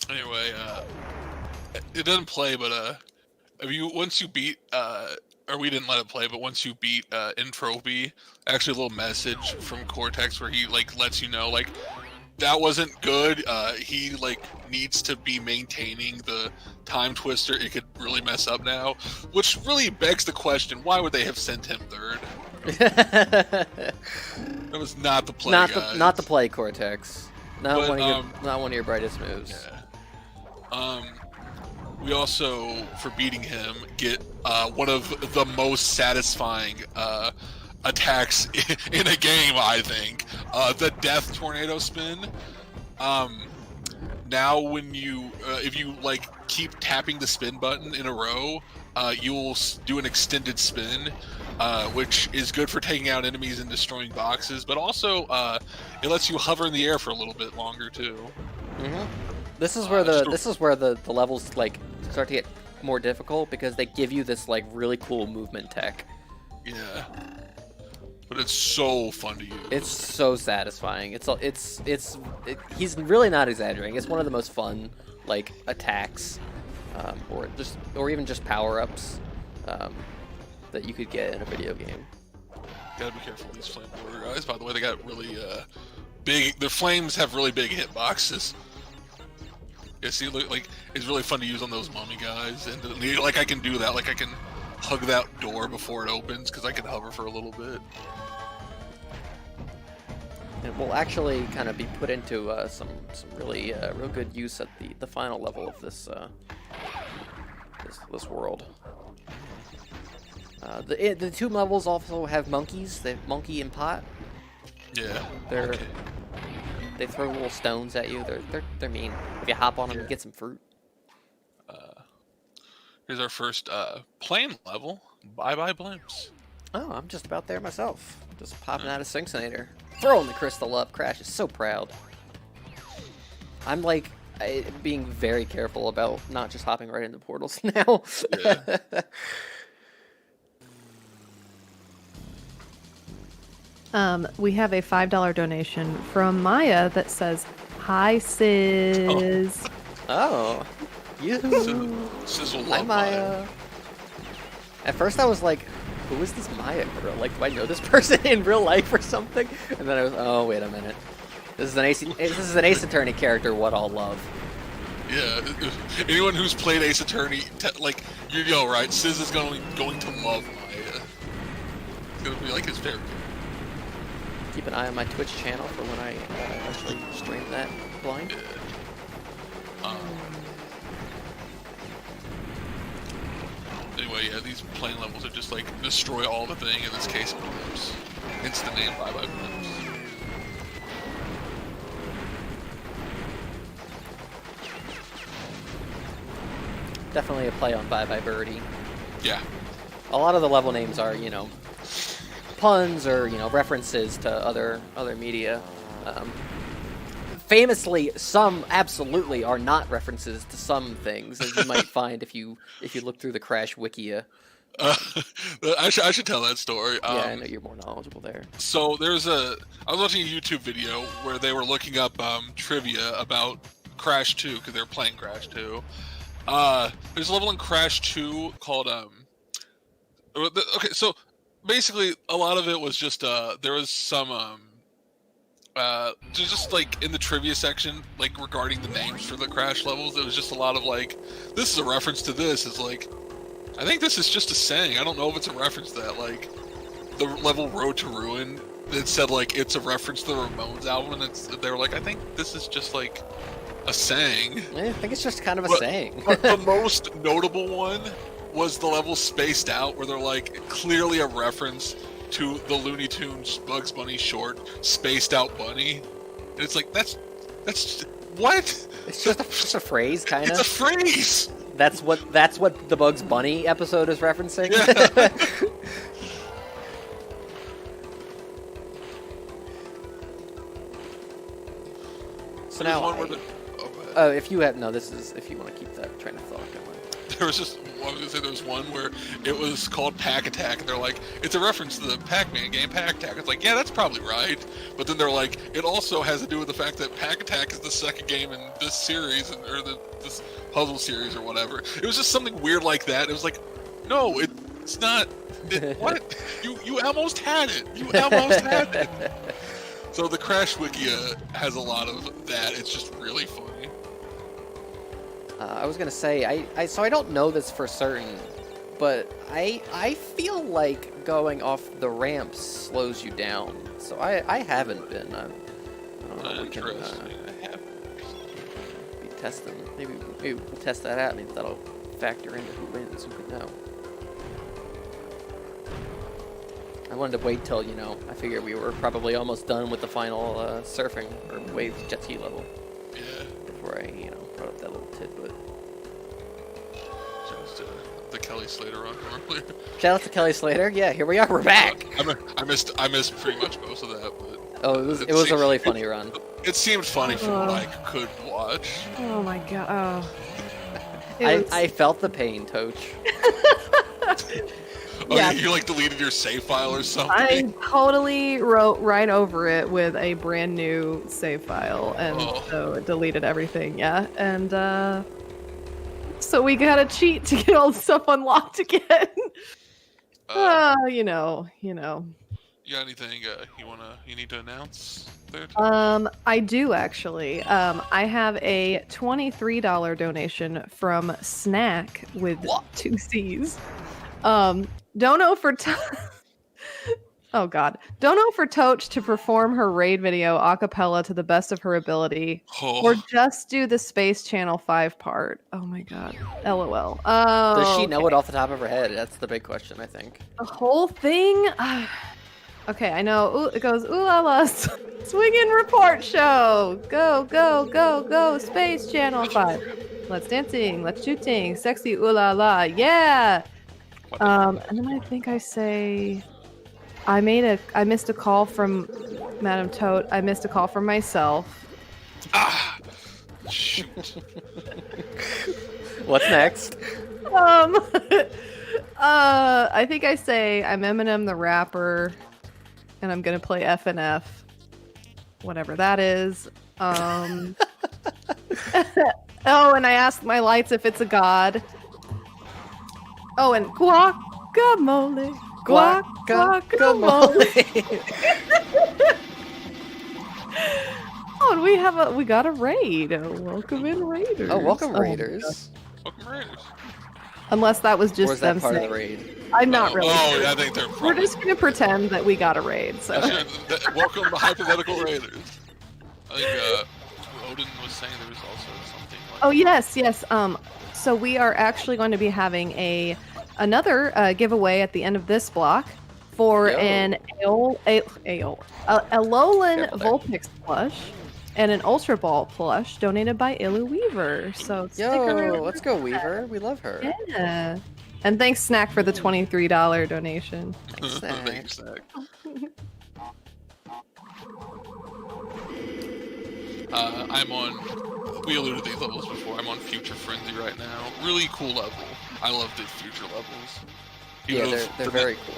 Anyway, it doesn't play, but once you beat or we didn't let it play, but once you beat Entropy, actually a little message from Cortex where he like lets you know like that wasn't good. He like needs to be maintaining the time twister. It could really mess up now, which really begs the question: why would they have sent him third? That was not the play, guys. Not the play, Cortex. Not But, one of your brightest moves. Yeah. We also, for beating him, get one of the most satisfying attacks in a game, I think. The Death Tornado Spin. Now when you, if you like keep tapping the spin button in a row, you'll do an extended spin, which is good for taking out enemies and destroying boxes, but also it lets you hover in the air for a little bit longer too. Mm-hmm. This is where the levels like start to get more difficult because they give you this like really cool movement tech. Yeah. But it's so fun to use. It's so satisfying. He's really not exaggerating. It's one of the most fun like attacks, or even just power-ups that you could get in a video game. Gotta be careful with these flame border guys. By the way, they got really big. Their flames have really big hitboxes. Yeah, see, like it's really fun to use on those mummy guys, and like I can do that. Like I can hug that door before it opens because I can hover for a little bit. It will actually kind of be put into some really real good use at the final level of this world. The two levels also have monkeys. They have Monkey and Pot. Yeah. They throw little stones at you. They're mean. If you hop on them, you get some fruit. Here's our first plane level. Bye bye blimps. Oh, I'm just about there myself. Just popping out of Sphinxinator. Throwing the crystal up. Crash is so proud. I'm like being very careful about not just hopping right into portals now. Yeah. We have a $5 donation from Maya that says, "Hi, Siz." Oh, you. Sizzle Hi, love Maya. At first, I was like, who is this Maya girl? Like, do I know this person in real life or something? And then I was, oh, wait a minute. This is an Ace Attorney character. What I'll love. Yeah, anyone who's played Ace Attorney, like, you know, right? Siz is going to love Maya. It's going to be like his favorite. Keep an eye on my Twitch channel for when I actually stream that blind. Yeah. Anyway, yeah, these plane levels are just like destroy all the thing. In this case, blimps. Instant name 5 by blimps. Definitely a play on Bye Bye Birdie. Yeah. A lot of the level names are, you know, puns or, you know, references to other media. Famously, some absolutely are not references to some things, as you might find if you look through the Crash Wikia. I should tell that story. Yeah, I know you're more knowledgeable there. So I was watching a YouTube video where they were looking up trivia about Crash 2 because they were playing Crash 2. There's a level in Crash 2 called okay, so basically a lot of it was just there was some just like in the trivia section, like regarding the names for the Crash levels, it was just a lot of like, this is a reference to this. It's like, I think this is just a saying. I don't know if it's a reference to that. Like the level Road to Ruin, it said like it's a reference to the Ramones album, and they were like, I think this is just like a saying. I think it's just kind of a saying. But the most notable one was the level Spaced Out, where they're like clearly a reference to the Looney Tunes Bugs Bunny short Spaced Out Bunny, and it's like that's what? It's just a phrase, kind of. It's a phrase. That's what the Bugs Bunny episode is referencing. Yeah. So now, if you have if you want to keep that train of thought going. There was just, I was gonna say, there was one where it was called Pack Attack, and they're like, it's a reference to the Pac-Man game Pack Attack. It's like, yeah, that's probably right, but then they're like, it also has to do with the fact that Pack Attack is the second game in this series, or this puzzle series or whatever. It was just something weird like that. It was like, no, it's not. What? You almost had it. You almost had it. So the Crash Wikia has a lot of that. It's just really funny. I was gonna say, so I don't know this for certain, but I feel like going off the ramps slows you down. So I haven't been. I don't know. We can be testing. Maybe we'll test that out. Maybe that'll factor into who wins. Who could know? I wanted to wait till, I figured we were probably almost done with the final surfing or wave jet ski level. Yeah. Before I, brought up that little tidbit. Shouts to the Kelly Slater on earlier. Shout out to Kelly Slater. Yeah, here we are. We're back. I missed pretty much most of that, but it was a really funny run. It seemed funny from what I could watch. Oh my god. Oh. I felt the pain, Toach. Oh, yeah. You like deleted your save file or something? I totally wrote right over it with a brand new save file, and so it deleted everything. Yeah, and so we gotta cheat to get all the stuff unlocked again. You know. You got anything you need to announce there? Too? I do actually. I have a $23 donation from Snack with 2 C's. Dono for Oh god. Dono for Toach to perform her raid video a cappella to the best of her ability. Oh. Or just do the Space Channel 5 part. Oh my god. LOL. Oh, does she know it off the top of her head? That's the big question, I think. The whole thing? Okay, I know. Ooh, it goes, ooh la la, swinging report show. Go, go, go, go, Space Channel 5. Let's dancing, let's shooting, sexy ooh la la, yeah! And then I think I say, I missed a call from Madam Tote. I missed a call from myself. Ah! Shoot. What's next? I think I say I'm Eminem the rapper, and I'm gonna play FNF, whatever that is. Oh, and I ask my lights if it's a god. Oh, and guacamole. Guacamole. Oh, and we got a raid. Welcome in, Raiders. Oh, welcome, Raiders. Welcome Raiders. Unless that was Or just is that them part of saying. the raid? I'm not Oh, really. Oh, sure. yeah, I think they're. We're Probably, just gonna pretend that we got a raid. So. welcome to hypothetical Raiders. I think Odin was saying there was also something like. Oh yes. So we are actually going to be having another giveaway at the end of this block for Yo. an Alolan Careful there. Vulpix plush and an Ultra Ball plush donated by Illu Weaver. So stick around. Yo, let's go, Weaver. We love her. Yeah. And thanks, Snack, for the $23 donation. Snack. Thanks, Snack. I'm on. We alluded to these levels before. I'm on Future Frenzy right now. Really cool level. I love the future levels. Yeah, Even though they're very cool.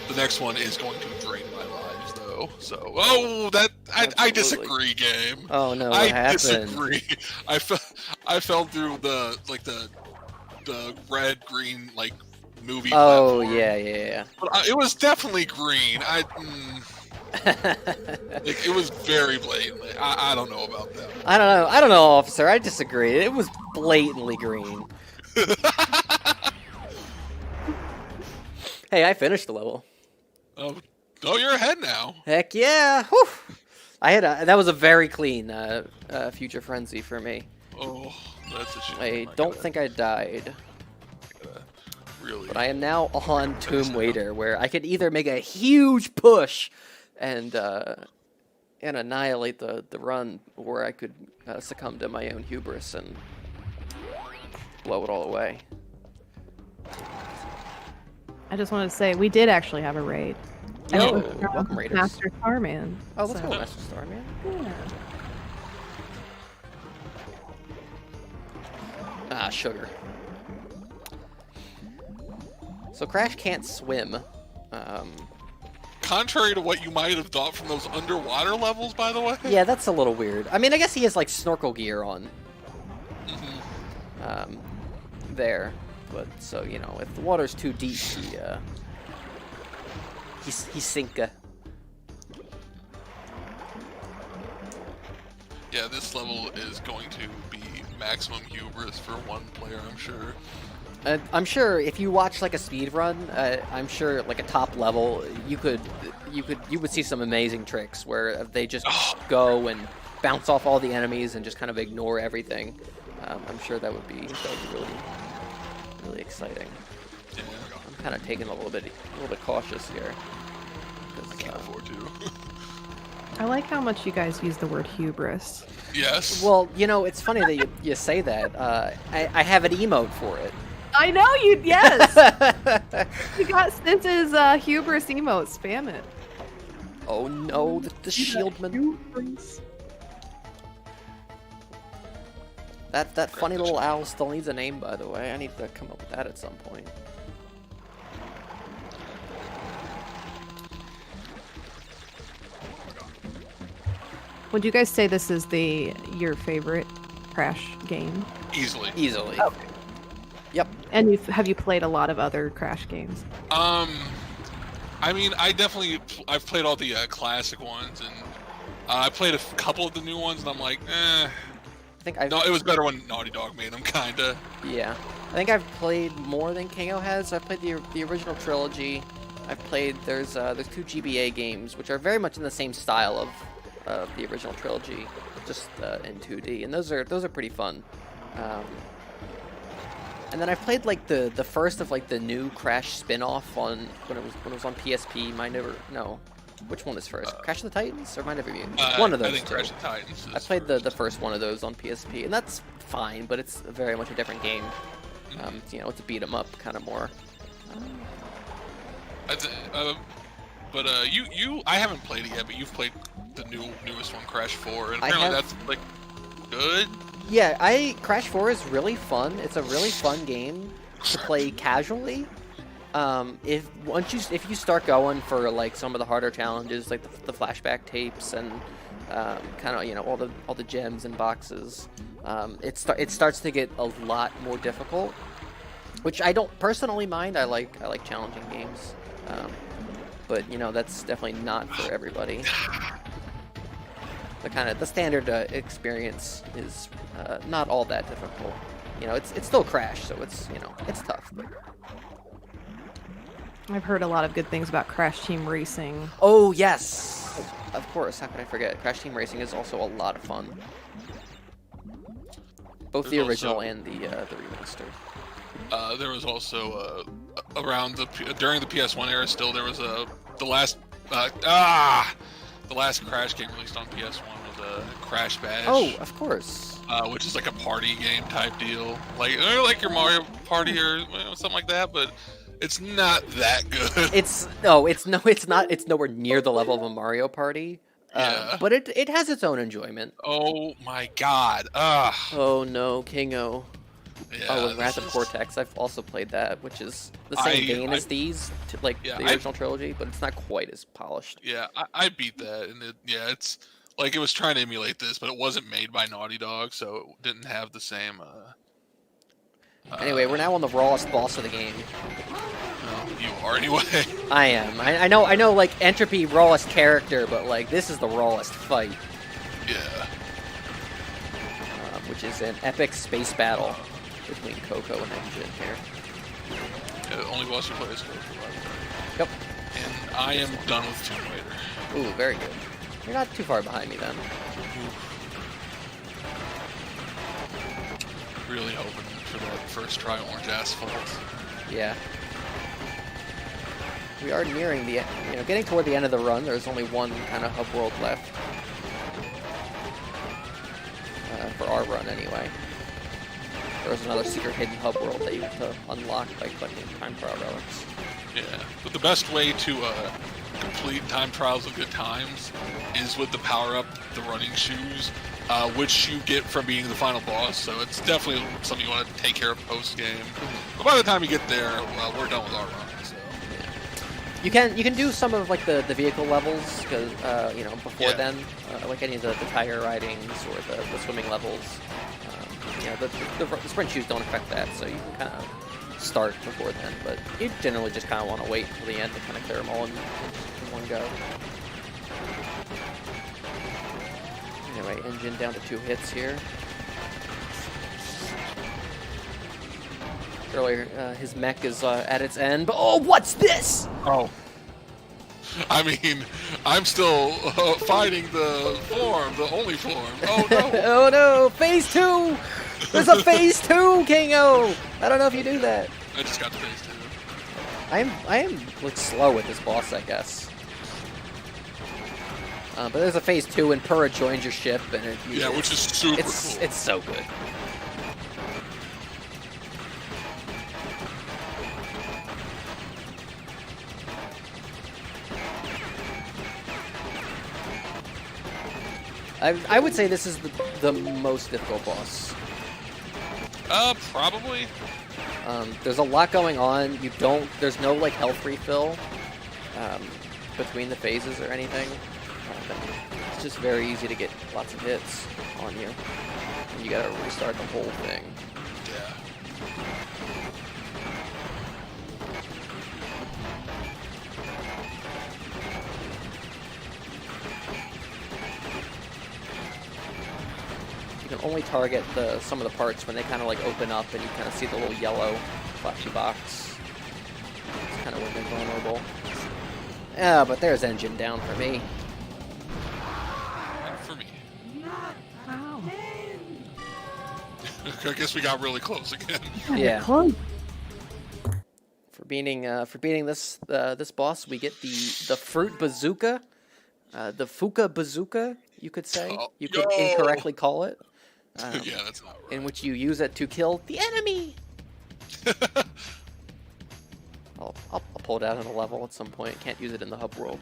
The next one is going to drain my lives, though. So, I Absolutely. disagree, game. Oh no, what I happened? disagree. I fell through the red green movie. Oh platform. yeah. But it was definitely green. It was very blatantly. I don't know about that. I don't know, officer. I disagree. It was blatantly green. Hey, I finished the level. Oh, you're ahead now. Heck yeah! Whew. That was a very clean Future Frenzy for me. Oh, that's a shame. I don't think I died, Really. but I am now on Tomb Waiter, where I could either make a huge push and annihilate the run, or I could succumb to my own hubris and blow it all away. I just wanted to say we did actually have a raid. And Yo, it was from welcome, Raiders. Master Starman. Oh, let's So, go, Master Star, man. yeah. Ah, sugar. So Crash can't swim. Contrary to what you might have thought from those underwater levels, by the way. Yeah, that's a little weird. I mean, I guess he has like snorkel gear on. There, but so if the water's too deep, he's sinka. Yeah, this level is going to be maximum hubris for one player, I'm sure. I'm sure if you watch like a speed run, I'm sure like a top level, you would see some amazing tricks where they just go and bounce off all the enemies and just kind of ignore everything. I'm sure that would be really exciting. Yeah, I'm kind of taking a little bit cautious here. I can't afford to. I like how much you guys use the word hubris. Yes. Well, it's funny that you say that. I have an emote for it. I know you. Yes. You got Stintz's hubris emote. Spam it. Oh no, the shieldman. That funny little owl still needs a name, by the way. I need to come up with that at some point. Would you guys say this is your favorite Crash game? Easily. Easily. Okay. Yep. And have you played a lot of other Crash games? I mean, I've played all the classic ones, and I played a couple of the new ones, and I'm like, I think No, it was better when Naughty Dog made them, kinda. Yeah. I think I've played more than Kingo has. I've played the original trilogy. I've played there's 2 GBA games which are very much in the same style of the original trilogy, just in 2D, and those are pretty fun. And then I've played like the first of like the new Crash spin-off when it was on PSP. Which one is first? Crash of the Titans or Mind Never Be? One of those I think two. Crash of the Titans. I played the first one of those on PSP, and that's fine, but it's very much a different game. It's a beat 'em up kind of more. I haven't played it yet, but you've played the newest one, Crash 4, and apparently that's like good. Yeah, Crash 4 is really fun. It's a really fun game to play casually. If you start going for like some of the harder challenges, like the flashback tapes and kind of all the gems and boxes, it starts to get a lot more difficult. which I don't personally mind. I like challenging games, but you know that's definitely not for everybody. The standard experience is not all that difficult. You know, it's still Crash, so it's it's tough. But... I've heard a lot of good things about Crash Team Racing. Oh yes, of course. How could I forget? Crash Team Racing is also a lot of fun. Both the original and the remaster. There was also during the PS1 era. Still, there was the last Crash game released on PS1 was Crash Bash. Oh, of course. Which is like a party game type deal, like your Mario Party or something like that, but it's not that good. It's not. It's nowhere near the level of a Mario Party. Yeah. But it has its own enjoyment. Oh my god. Oh no, Kingo. Yeah, Oh, and Wrath of Cortex. I've also played that, which is the same vein as these, the original trilogy, but it's not quite as polished. Yeah, I beat that, and it's like it was trying to emulate this, but it wasn't made by Naughty Dog, so it didn't have the same. Anyway, we're now on the rawest boss of the game. You are anyway. I am. I know. Like Entropy rawest character, but like this is the rawest fight. Yeah. Which is an epic space battle between Coco and Engine here. Yeah, the only boss you play is Coco. Yep. And I am done with Tomb Raider. Ooh, very good. You're not too far behind me then. Really hoping for that first try Orange Asphalt. Yeah. We are nearing the, getting toward the end of the run. There's only one kind of hub world left. For our run, anyway. There's another secret hidden hub world that you have to unlock by collecting time trial relics. Yeah, but the best way to complete time trials of good times is with the power-up, the running shoes, which you get from being the final boss, so it's definitely something you want to take care of post-game. But by the time you get there, well, we're done with our run, so... You can do some of like the vehicle levels, because before then, like any of the tire ridings or the swimming levels, the sprint shoes don't affect that, so you can kind of start before then. But you generally just kind of want to wait until the end to kind of clear them all in one go. Anyway, Engine down to 2 hits here. Earlier, his mech is at its end, but oh, what's this? Oh. I mean, I'm still fighting the form, the only form. Oh no! Oh no! Phase 2! There's a Phase 2, Kingo! I don't know if you knew that. I just got to Phase 2. I am like slow with this boss, I guess. But there's a Phase 2 and Purah joins your ship, and which is super cool. It's so good. I would say this is the most difficult boss. Probably. There's a lot going on. There's no like health refill between the phases or anything. It's just very easy to get lots of hits on you. And you gotta restart the whole thing. Yeah. You can only target some of the parts when they kind of like open up and you kind of see the little yellow flashy box. It's kind of when they're vulnerable. Yeah, but there's Engine down for me. And for me. Wow. I guess we got really close again. Yeah. Close. For beating this boss, we get the fruit bazooka, the Fuka bazooka, you could say. You could incorrectly call it. Yeah, that's not right. In which you use it to kill the enemy. I'll pull it out in a level at some point. Can't use it in the hub world,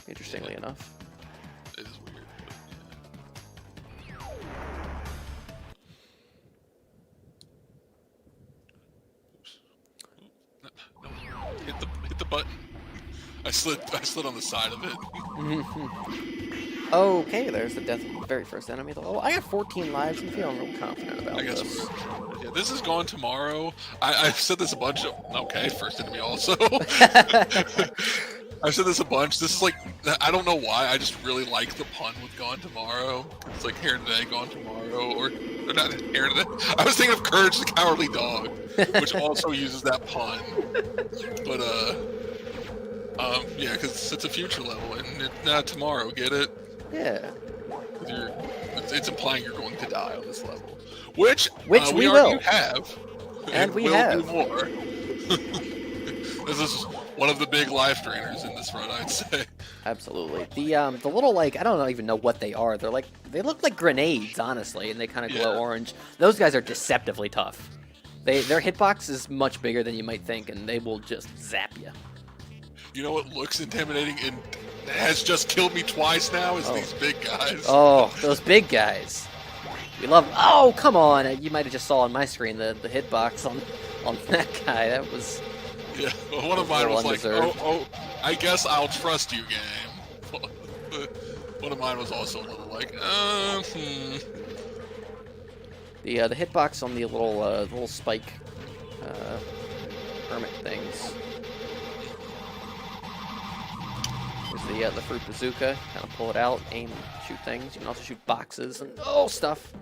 interestingly enough. It is weird. But yeah. No. Hit the button. I slid on the side of it. Okay, there's the very first enemy of the level. I got 14 lives and feeling real confident about I guess this. we're Yeah, this is Gone Tomorrow. I've said this a bunch of... Okay, first enemy also. I've said this a bunch. This is like... I don't know why. I just really like the pun with Gone Tomorrow. It's like Here Today, Gone Tomorrow. Or not Here Today. I was thinking of Courage the Cowardly Dog, which also uses that pun. But, yeah, because it's a future level. And not tomorrow, get it? Yeah. It's implying you're going to die on this level. Which we already will. have. And we will have. do more. This is one of the big life drainers in this run, I'd say. Absolutely. The little, like, I don't even know what they are. They look like grenades, honestly, and they kind of glow orange. Those guys are deceptively tough. Their hitbox is much bigger than you might think, and they will just zap you. You know what looks intimidating and has just killed me twice now is these big guys. Oh, those big guys. We love... Oh, come on! You might have just saw on my screen the hitbox on that guy. That was... Yeah, well, one of mine was like, oh, I guess I'll trust you, game. One of mine was also a little like, The hitbox on the little spike hermit things. There's the fruit bazooka. Kind of pull it out, aim, shoot things. You can also shoot boxes and stuff.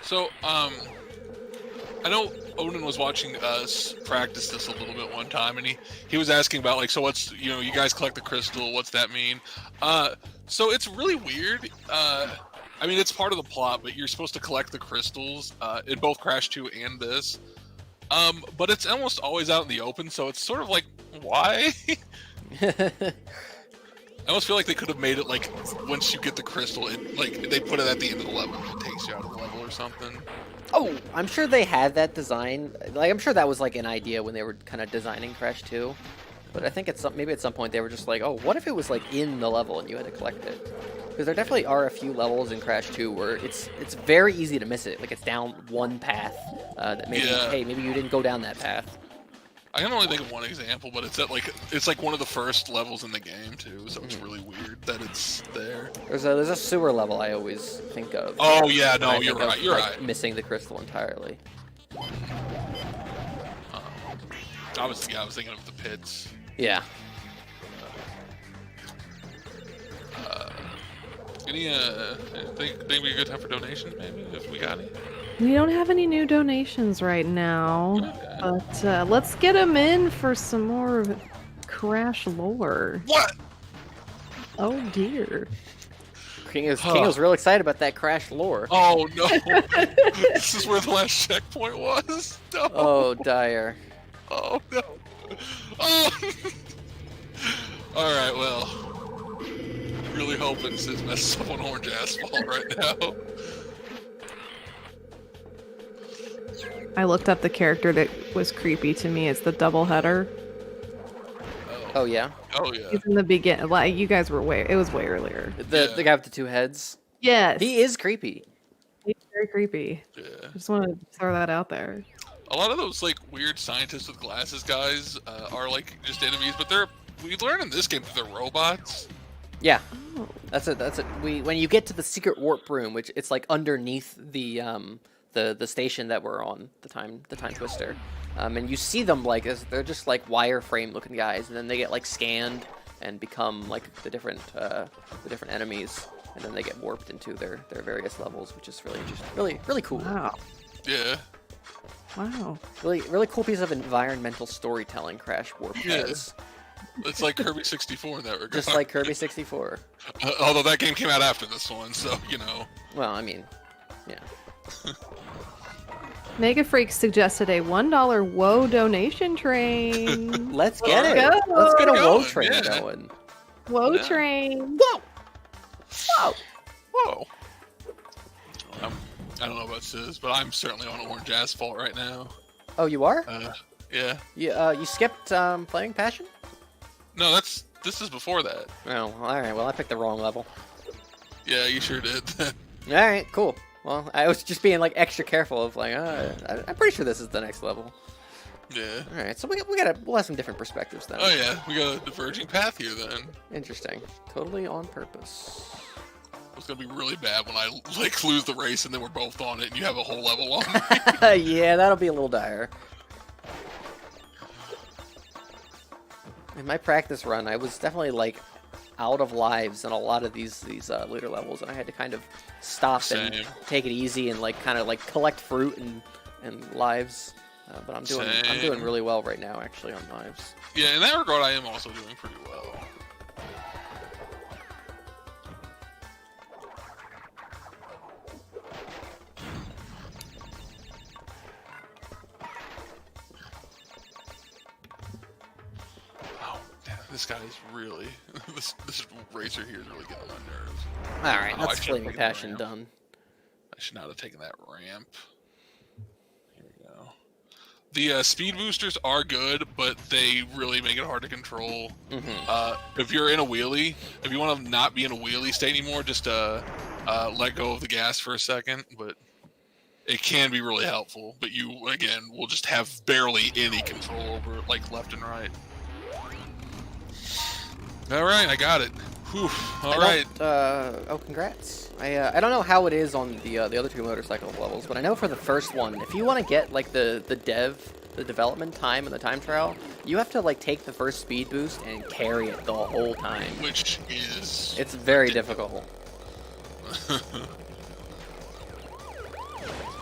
So, I know Odin was watching us practice this a little bit one time, and he was asking about, like, so what's, you guys collect the crystal, what's that mean? So it's really weird. I mean, it's part of the plot, but you're supposed to collect the crystals in both Crash 2 and this. But it's almost always out in the open, so it's sort of like, why? I almost feel like they could have made it like once you get the crystal, like they put it at the end of the level and it takes you out of the level or something. Oh, I'm sure they had that design. Like, I'm sure that was like an idea when they were kind of designing Crash 2. But I think maybe at some point they were just like, oh, what if it was like in the level and you had to collect it? Because there definitely are a few levels in Crash 2 where it's very easy to miss it. Like, it's down one path that maybe, hey, maybe you didn't go down that path. I can only think of one example, but it's like one of the first levels in the game too, so it's really weird that it's there. There's a sewer level I always think of. Oh yeah, no, you're right. You're like, right. Missing the crystal entirely. I was thinking of the pits. Yeah. Any think be a good time for donations? Maybe if we got any. We don't have any new donations right now, Okay. but let's get them in for some more Crash lore. What? Oh dear. Kingo's real excited about that Crash lore. Oh no! This is where the last checkpoint was. No. Oh, dire. Oh no! Oh. All right, well, really hoping Siz messes up on orange asphalt right now. I looked up the character that was creepy to me. It's the doubleheader. Oh yeah. Oh yeah. He's in the beginning. Like, you guys were it was way earlier. The guy with the two heads. Yes. He is creepy. He's very creepy. Yeah. I just wanted to throw that out there. A lot of those like weird scientists with glasses guys are like just enemies, but we learn in this game that they're robots. Yeah. Oh. That's it. When you get to the secret warp room, which it's like underneath the station that we're on, the time twister, and you see them like they're just like wireframe looking guys, and then they get like scanned and become like the different enemies, and then they get warped into their various levels, which is really interesting, really cool. Wow. Yeah. Wow. Really cool piece of environmental storytelling Crash Warp has. It's like Kirby 64 in that regard. Just like Kirby 64. Although that game came out after this one, so Well, I mean, yeah. Mega Freak suggested a $1 WoW donation train. Let's get it. Go. Let's get a We're WoW going, train yeah. going. WoW Yeah. train. Whoa! Whoa! Whoa. I don't know about Siz, but I'm certainly on orange asphalt right now. Oh, you are? Yeah. You skipped playing Passion? No, this is before that. Oh, all right. Well, I picked the wrong level. Yeah, you sure did. All right, cool. Well, I was just being like extra careful of like, I'm pretty sure this is the next level. Yeah. All right, so we'll have some different perspectives then. Oh yeah, we got a diverging path here then. Interesting. Totally on purpose. It's gonna be really bad when I like lose the race and then we're both on it and you have a whole level on. Yeah, that'll be a little dire. In my practice run, I was definitely like out of lives in a lot of these later levels, and I had to kind of stop and Same. take it easy and like kind of like collect fruit and lives. But I'm doing Same. really well right now actually on lives. Yeah, in that regard, I am also doing pretty well. Oh, damn, this guy is really this racer here is really getting on my nerves. All right, Oh, I that's should've Fleeting taken the Passion ramp. done. I should not have taken that ramp. Here we go. The speed boosters are good, but they really make it hard to control. If you're in a wheelie, if you want to not be in a wheelie state anymore, just let go of the gas for a second. But it can be really helpful. But you, again, will just have barely any control over it, like left and right. All right, I got it. Whew. All right. Oh, congrats. I don't know how it is on the other two motorcycle levels, but I know for the first one, if you want to get like the development time and the time trial, you have to like take the first speed boost and carry it the whole time. Which is It's very difficult.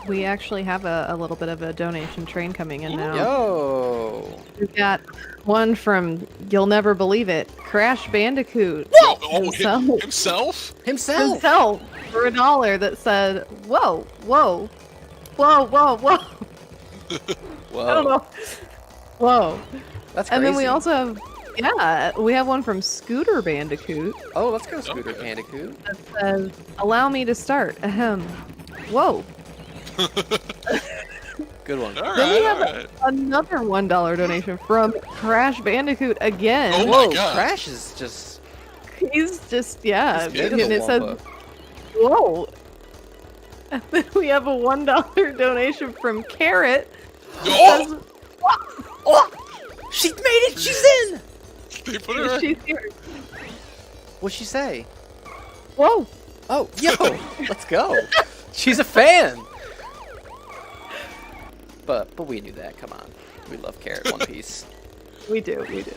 We actually have a little bit of a donation train coming in now. Yo! We've got one from, you'll never believe it, Crash Bandicoot. Himself? Himself! For $1 that said, whoa, whoa, whoa, whoa, whoa. Whoa. I don't know. Whoa. That's crazy. And then we also have, we have one from Scooter Bandicoot Oh, let's go Scooter Okay. Bandicoot. that says, allow me to start. Ahem. Whoa. Good one. All Then we right, have all right. another $1 donation from Crash Bandicoot again. Oh my Whoa, God. Crash is just... He's just, yeah. He's made And of the it says, Wampa. whoa. And then we have a $1 donation from Carrot. Oh! Says, Oh! She made it! She's in! They put her. she's here. What'd she say? Whoa. Oh, yo! Let's go! She's a fan! But we knew that, come on. We love Carrot One Piece. We do, we do.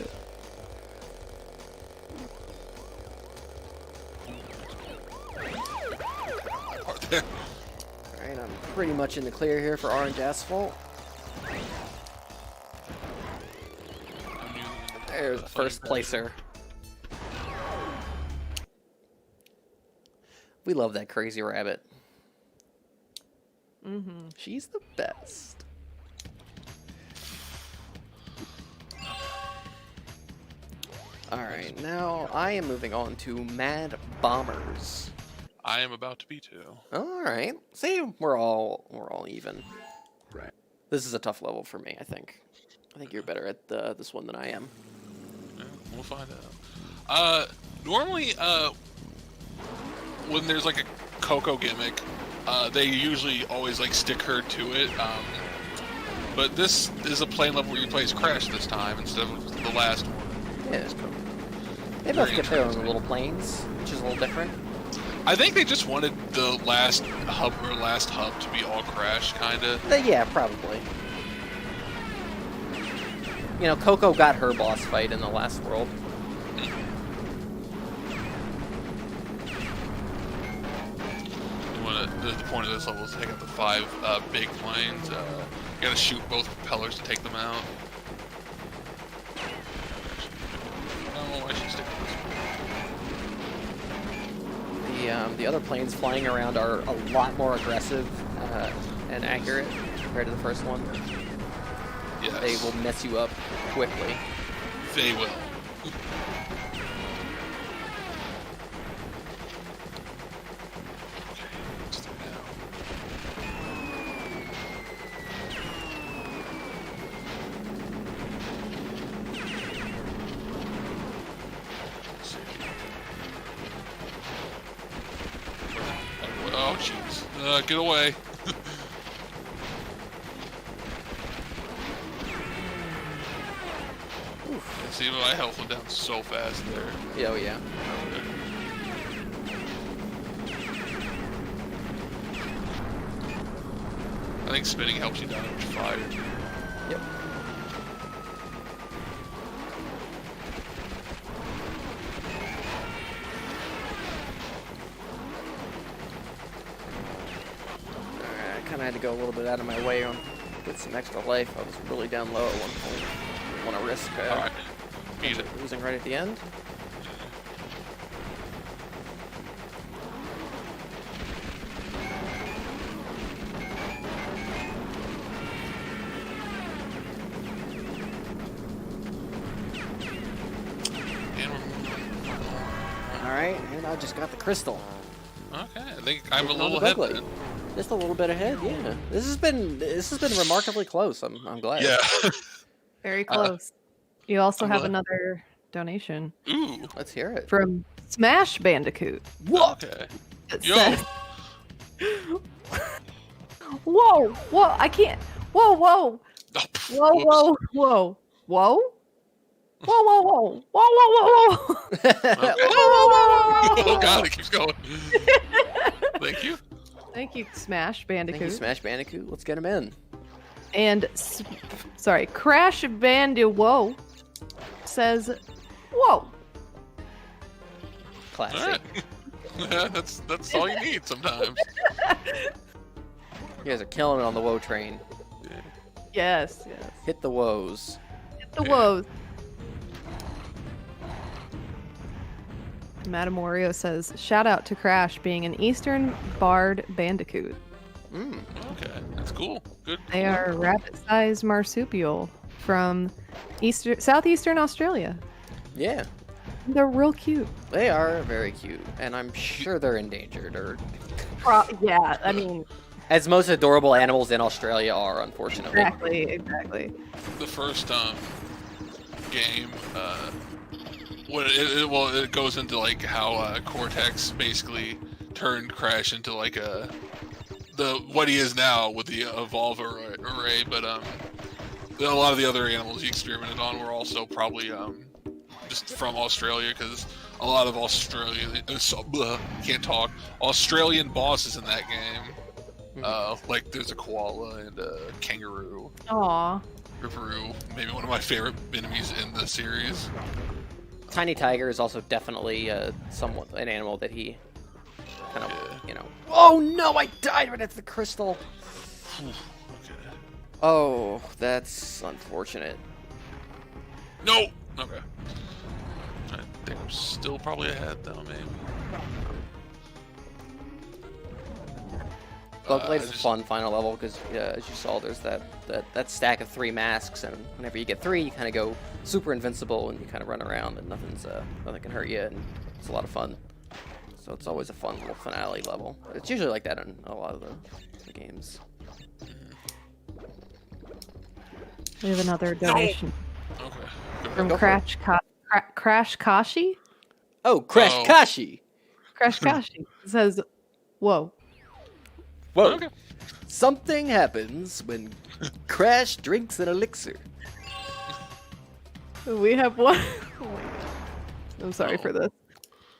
Alright, I'm pretty much in the clear here for Orange Asphalt. There's a first placer. We love that crazy rabbit. Mm-hmm. She's the best. Alright, now I am moving on to Mad Bombers. I am about to be too. Alright. See, we're all even. Right. This is a tough level for me, I think. I think you're better at this one than I am. Yeah, we'll find out. Normally, when there's like a Coco gimmick, they usually always like stick her to it. But this is a plane level where you play as Crash this time instead of the last one. Yeah, they both Very get their own interesting. little planes, which is a little different. I think they just wanted the last hub to be all Crash, kinda. Yeah, probably. You know, Coco got her boss fight in the last world. The point of this level is to take out the 5 big planes. You gotta shoot both propellers to take them out. No, why should stick with this? The other planes flying around are a lot more aggressive and accurate compared to the first one. Yes, They will mess you up quickly. They will. Let's do it now. Let's see. Oh, jeez. Get away. See, my health went down so fast there. Yeah, oh yeah. think spinning helps you dodge fire. Yep. Alright, I kind of had to go a little bit out of my way on get some extra life. I was really down low at one point. Didn't want to risk Alright. Beat it. losing right at the end. And Alright, and I just got the crystal. okay, I think I'm a Moving on little to ahead Bugley. then. Just a little bit ahead, yeah. This has been remarkably close. I'm glad. Yeah. Very close. You also I'm have glad. another donation Ooh. Let's hear it. from Smash Bandicoot. Okay. It Yo. says- Whoa! Whoa! I can't. Whoa! Whoa! Oh, Whoa! whoops. Whoa! Whoa! Whoa! Whoa! Whoa! Whoa! Whoa! Whoa! Whoa! Okay. Whoa! Oh god, it keeps going. Thank you. Thank you, Smash Bandicoot. Thank you, Smash Bandicoot. Let's get him in. And sorry, Crash Bandicoot says, "Whoa!" Classic. Alright. Yeah, that's all you need sometimes. You guys are killing it on the woe train. Yes, yes. Hit the woes. Hit the woes. Matamorio says, "Shout out to Crash being an Eastern Barred Bandicoot. Mm. Okay, that's cool. Good. They are rabbit-sized marsupial from southeastern Australia. Yeah, They're real cute. they are very cute, and I'm sure they're endangered, or Yeah, I mean, as most adorable animals in Australia are, unfortunately. exactly. The first game, it goes into like how Cortex basically turned Crash into like what he is now with the Evolve array, but a lot of the other animals he experimented on were also probably just from Australia, because a lot of Australian Australian bosses in that game, like there's a koala and a kangaroo. Aw. Mm-hmm. Riveroo, maybe one of my favorite enemies in the series. Tiny Tiger is also definitely somewhat an animal that he kind of, Yeah. you know. Oh no, I died right at the crystal. Okay. Oh, that's unfortunate. No. Okay. I think I'm still probably ahead though, maybe. Bugblade is a just- fun final level because, as you saw, there's that stack of 3 masks, and whenever you get 3, you kind of go super invincible and you kind of run around and nothing can hurt you, and it's a lot of fun. So it's always a fun little finale level. It's usually like that in a lot of the games. We have another donation Okay. from Go for it. Crash Kashi. Oh, Crash Oh. Kashi! Crash Kashi says, "Whoa." Whoa! Okay. Something happens when Crash drinks an elixir. We have one. Oh my God. I'm sorry for this.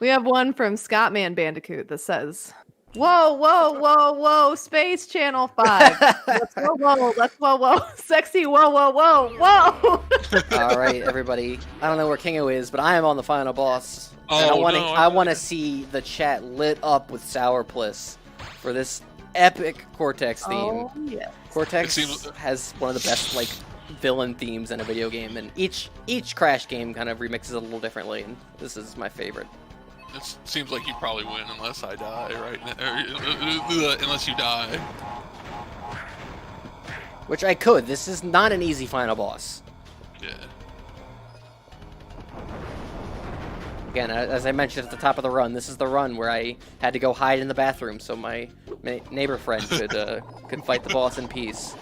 We have one from Scottman Bandicoot that says, "Whoa, whoa, whoa, whoa, Space Channel 5. Let's whoa, whoa, let's whoa, whoa, sexy, whoa, whoa, whoa, whoa." All right, everybody. I don't know where Kingo is, but I am on the final boss. Oh, and no, I want to see the chat lit up with Sour Bliss for this epic Cortex theme. Oh, yeah. Cortex It seems- has one of the best like villain themes in a video game, and each Crash game kind of remixes it a little differently, and this is my favorite. It seems like you probably win unless I die, right? Unless you die. Which I could. This is not an easy final boss. Yeah. Again, as I mentioned at the top of the run, this is the run where I had to go hide in the bathroom so my neighbor friend could fight the boss in peace.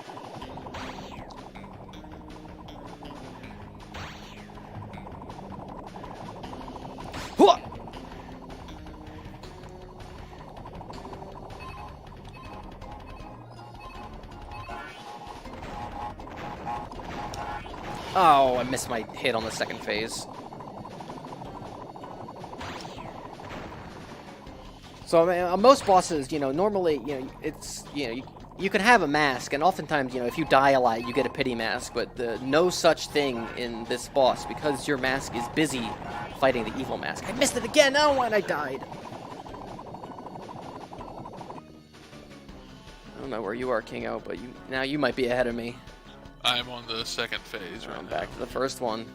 Hua! Oh, I missed my hit on the second phase. So I mean, on most bosses, normally, it's, you can have a mask, and oftentimes, if you die a lot, you get a pity mask, but no such thing in this boss, because your mask is busy fighting the evil mask. I missed it again! Oh, and I died! I don't know where you are, Kingo, but now you might be ahead of me. I'm on the second phase right I'm now. back to the first one.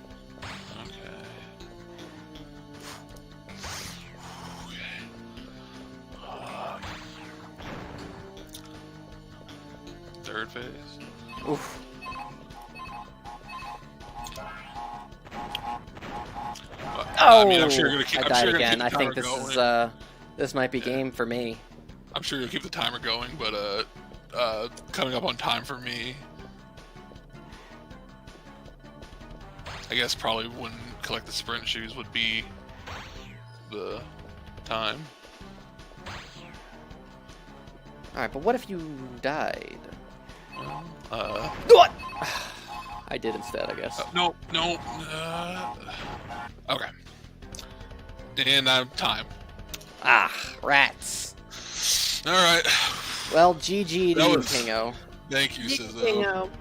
Third phase. Oof. I mean, I'm sure you're gonna keep. I I'm died sure you're again. gonna I keep the think timer this going. is this might be game for me. I'm sure you'll keep the timer going, but coming up on time for me. I guess probably when collect the sprint shoes would be the time. All right, but what if you died? Well, What? I did instead, I guess. no. Okay. And time. Ah, rats. All right. Well, GG to That you, was- Kingo. Thank you, Siz. The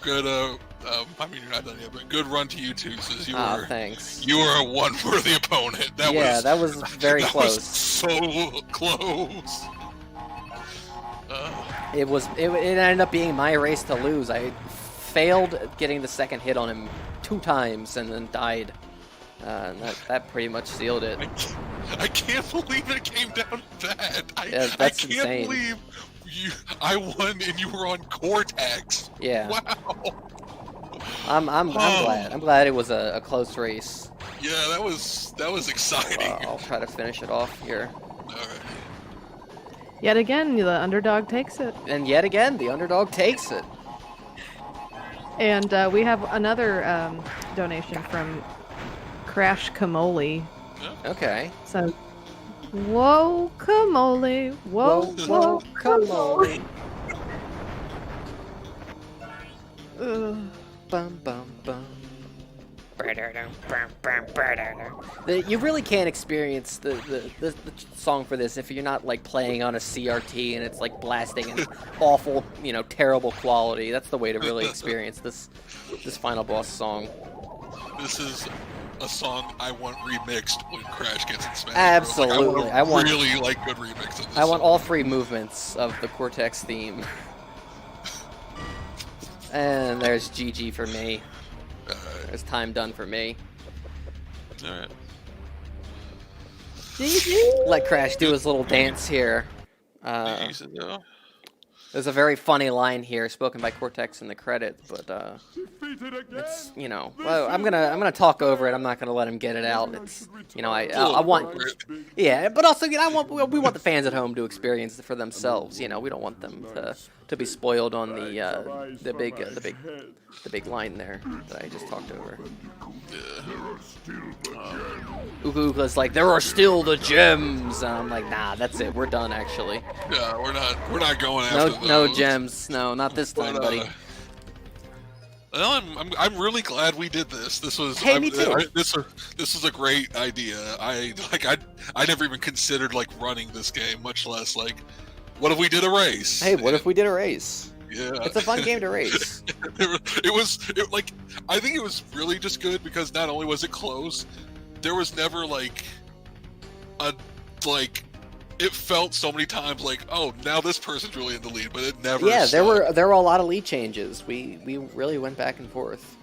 good. I mean, you're not done yet, but good run to you too, Siz. You Ah, were. thanks. You were a one-worthy opponent. That was very that close. Was so close. It ended up being my race to lose. I failed getting the second hit on him 2 times and then died. And that pretty much sealed it. I can't believe it came down to that. Yeah, I that's can't insane. believe I won and you were on Cortex. Yeah. Wow. I'm glad. I'm glad it was a close race. Yeah, that was exciting. I'll try to finish it off here. All right. Yet again, the underdog takes it. And yet again, the underdog takes it. And we have another donation from Crash Kamoli. Okay. So, whoa, Kamoli, whoa, Kamoli. Ugh. Bum bum bum. You really can't experience the song for this if you're not like playing on a CRT and it's like blasting in awful, terrible quality. That's the way to really experience this final boss song. This is a song I want remixed when Crash gets in Smash. Absolutely. Bros. I want really like good remix of this. I want song. all 3 movements of the Cortex theme. And there's GG for me. There's time done for me. All right. Let Crash do his little dance here. Jesus, no. There's a very funny line here, spoken by Cortex in the credit, but it's well, I'm gonna talk over it. I'm not gonna let him get it out. It's I want but also we want the fans at home to experience it for themselves. We don't want them to be spoiled on the big line there that I just talked over. Uka Uka's like, there are still the gems, and I'm like, nah, that's it. We're done actually. Yeah, we're not going after those. No gems. No, not this time, buddy. No, I'm really glad we did this. This was me too. This was a great idea. I never even considered running this game, much less what if we did a race? Hey, what if we did a race? Yeah, It's a fun game to race. I think it was really just good because not only was it close, there was never it felt so many times oh, now this person's really in the lead, but it never. Yeah, there sucked. were a lot of lead changes. We really went back and forth.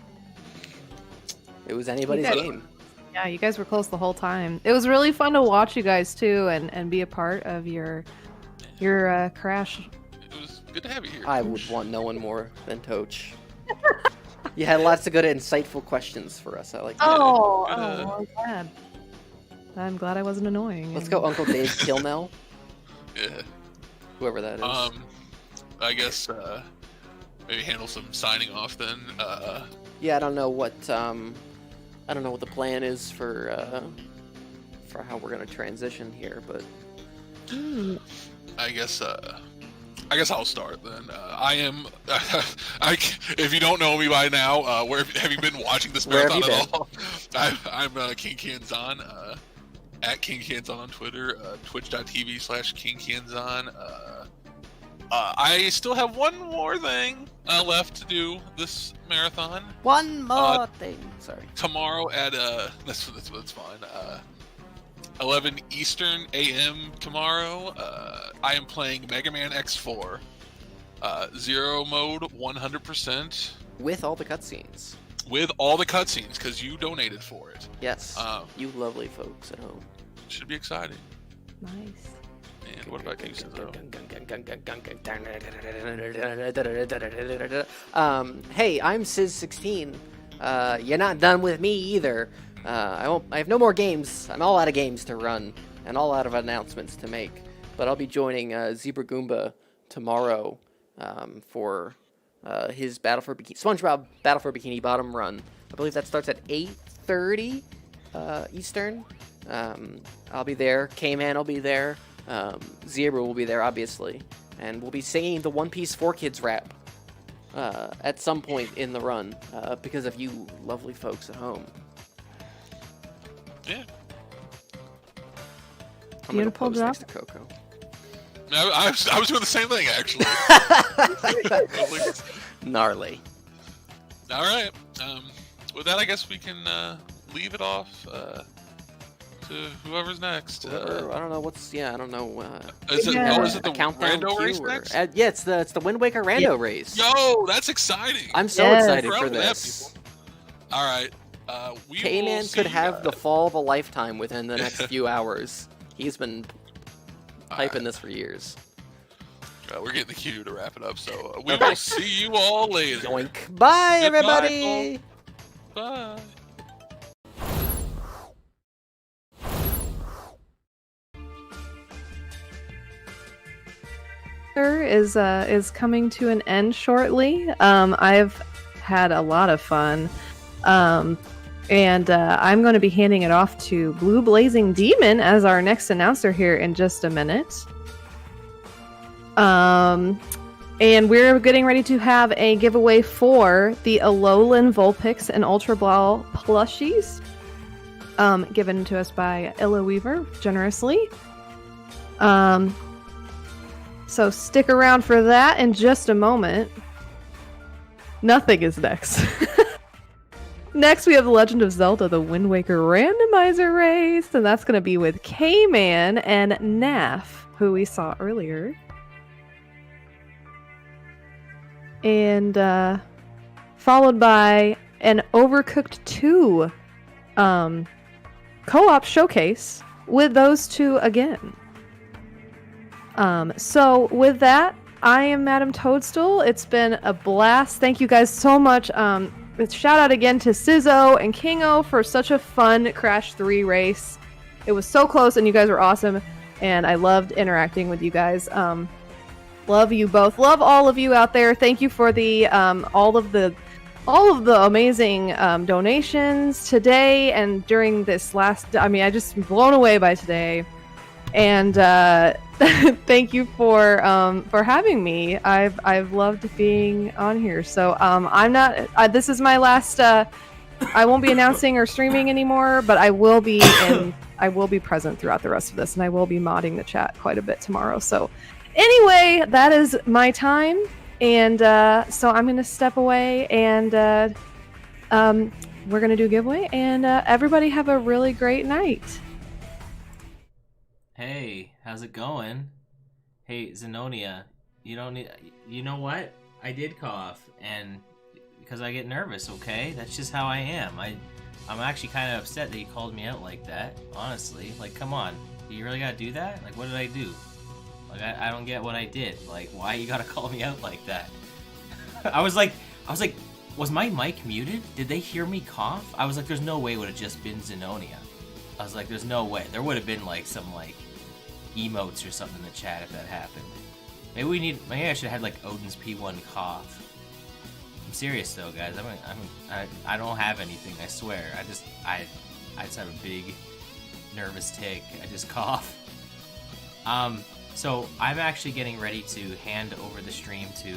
It was anybody's Okay. game. Yeah, you guys were close the whole time. It was really fun to watch you guys too, and be a part of your Crash. It was good to have you here. I would want no one more than Toch. You had lots of good, insightful questions for us. I like that. I'm glad. I'm glad I wasn't annoying. Let's go, Uncle Dave Kilnell. Yeah. Whoever that is. I guess maybe handle some signing off then. Yeah, I don't know what the plan is for how we're gonna transition here, but I guess I'll start then. I am. If you don't know me by now, where have you been watching this Where have marathon you at all? I'm King Kianzan, at King Kianzan on Twitter, twitch.tv/King Kianzan. I still have one more thing left to do this marathon. One more thing. Sorry. Tomorrow at that's fine. 11 Eastern AM tomorrow. I am playing Mega Man X4, Zero Mode 100%. With all the cutscenes. With all the cutscenes, because you donated for it. Yes. You lovely folks at home. Should be exciting. Nice. And what about you, Sizo? Hey, I'm Siz16. You're not done with me either. I have no more games. I'm all out of games to run and all out of announcements to make. But I'll be joining Zebra Goomba tomorrow for his SpongeBob Battle for Bikini Bottom run. I believe that starts at 8:30 Eastern. I'll be there. K-Man will be there. Zebra will be there, obviously. And we'll be singing the One Piece 4 Kids rap at some point in the run because of you lovely folks at home. Yeah. I'm gonna Beautiful post job. next to Coco. I was doing the same thing, actually. Gnarly. All right. With that, I guess we can leave it off to whoever's next. I don't know what's. Yeah, I don't know. Is it, Yeah. is it the countdown rando race queue or- next? yeah, it's the Wind Waker rando race. Yo, that's exciting. I'm so Yes. excited Proud for of that, this. people. All right. We K-Man will see could you have guys. the fall of a lifetime within the next few hours. He's been hyping this for years. We're getting the cue to wrap it up, so we will see you all later. Yoink. Bye, Goodbye, everybody. Bye. Is coming to an end shortly. I've had a lot of fun. And I'm going to be handing it off to Blue Blazing Demon as our next announcer here in just a minute. And we're getting ready to have a giveaway for the Alolan Vulpix and Ultra Ball plushies, given to us by Ella Weaver generously. So stick around for that in just a moment. Nothing is next. Next, we have The Legend of Zelda: The Wind Waker randomizer race, and that's going to be with K-Man and Naf, who we saw earlier. And followed by an Overcooked 2 co-op showcase with those two again. So with that, I am Madam Toadstool. It's been a blast. Thank you guys so much. Shout out again to Sizzo and Kingo for such a fun Crash 3 race. It was so close and you guys were awesome. And I loved interacting with you guys. Love you both. Love all of you out there. Thank you for the all of the amazing donations today and during this last. I mean, I just blown away by today. And thank you for having me. I've loved being on here. So I'm not. This is my last. I won't be announcing or streaming anymore, but I will be I will be present throughout the rest of this, and I will be modding the chat quite a bit tomorrow. So anyway, that is my time, and so I'm gonna step away, and we're gonna do a giveaway, and everybody have a really great night. Hey, how's it going? Hey, Zenonia, you don't need. You know what? I did cough, and because I get nervous. Okay, that's just how I am. I'm actually kind of upset that you called me out like that. Honestly, like, come on, you really gotta do that? Like, what did I do? Like, I don't get what I did. Like, why you gotta call me out like that? I was like, was my mic muted? Did they hear me cough? I was like, there's no way it would have just been Zenonia. I was like, there's no way. There would have been like some like emotes or something in the chat if that happened. Maybe I should have had like Odin's P1 cough. I'm serious though, guys. I don't have anything. I swear. I just have a big nervous tick. I just cough. So I'm actually getting ready to hand over the stream to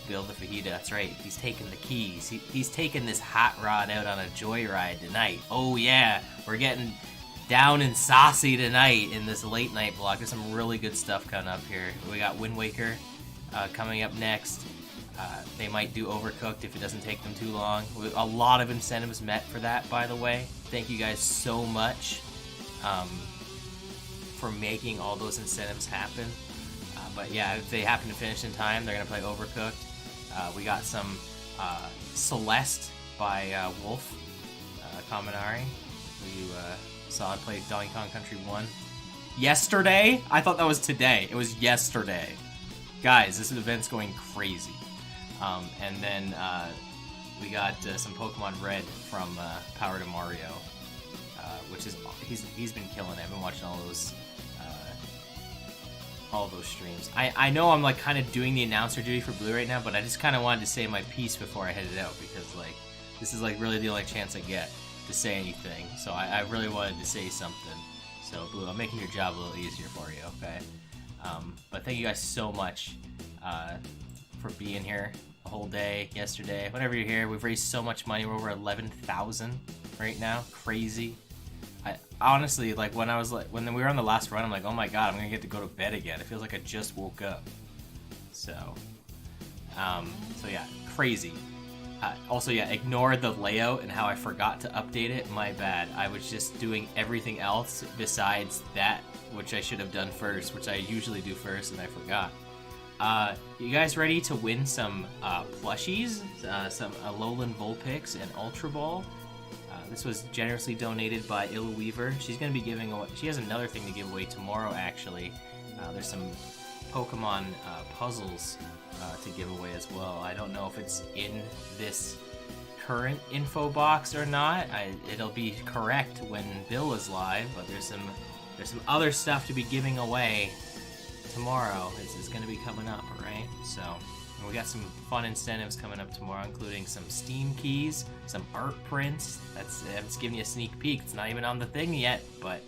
Bill the Fajita. That's right. He's taking the keys. He's taking this hot rod out on a joyride tonight. Oh yeah, we're getting down and saucy tonight in this late night block. There's some really good stuff coming up here. We got Wind Waker, coming up next. They might do Overcooked if it doesn't take them too long. A lot of incentives met for that, by the way. Thank you guys so much for making all those incentives happen. But yeah, if they happen to finish in time, they're going to play Overcooked. We got some Celeste by Wolf Kaminari, who you saw play Donkey Kong Country 1 yesterday. I thought that was today. It was yesterday. Guys, this event's going crazy. And then we got some Pokemon Red from Power to Mario, which is he's been killing it. I've been watching all those streams. I know I'm like kind of doing the announcer duty for Blue right now, but I just kind of wanted to say my piece before I headed out, because like this is like really the only chance I get to say anything. So I really wanted to say something. So Blue, I'm making your job a little easier for you, okay? But thank you guys so much for being here the whole day, yesterday, whenever you're here. We've raised so much money. We're over 11,000 right now. Crazy. I honestly, like, when we were on the last run, I'm like, oh my god, I'm gonna get to go to bed again. It feels like I just woke up. So yeah, crazy. Also, yeah, ignore the layout and how I forgot to update it. My bad. I was just doing everything else besides that, which I should have done first, which I usually do first, and I forgot. You guys ready to win some plushies? Some Alolan Vulpix and Ultra Ball. This was generously donated by Illa Weaver. She's going to be giving away... She has another thing to give away tomorrow, actually. There's some Pokemon puzzles to give away as well. I don't know if it's in this current info box or not. It'll be correct when Bill is live, but there's some other stuff to be giving away tomorrow. It's going to be coming up, right? So we got some fun incentives coming up tomorrow, including some Steam keys, some art prints. I'm just giving you a sneak peek. It's not even on the thing yet, but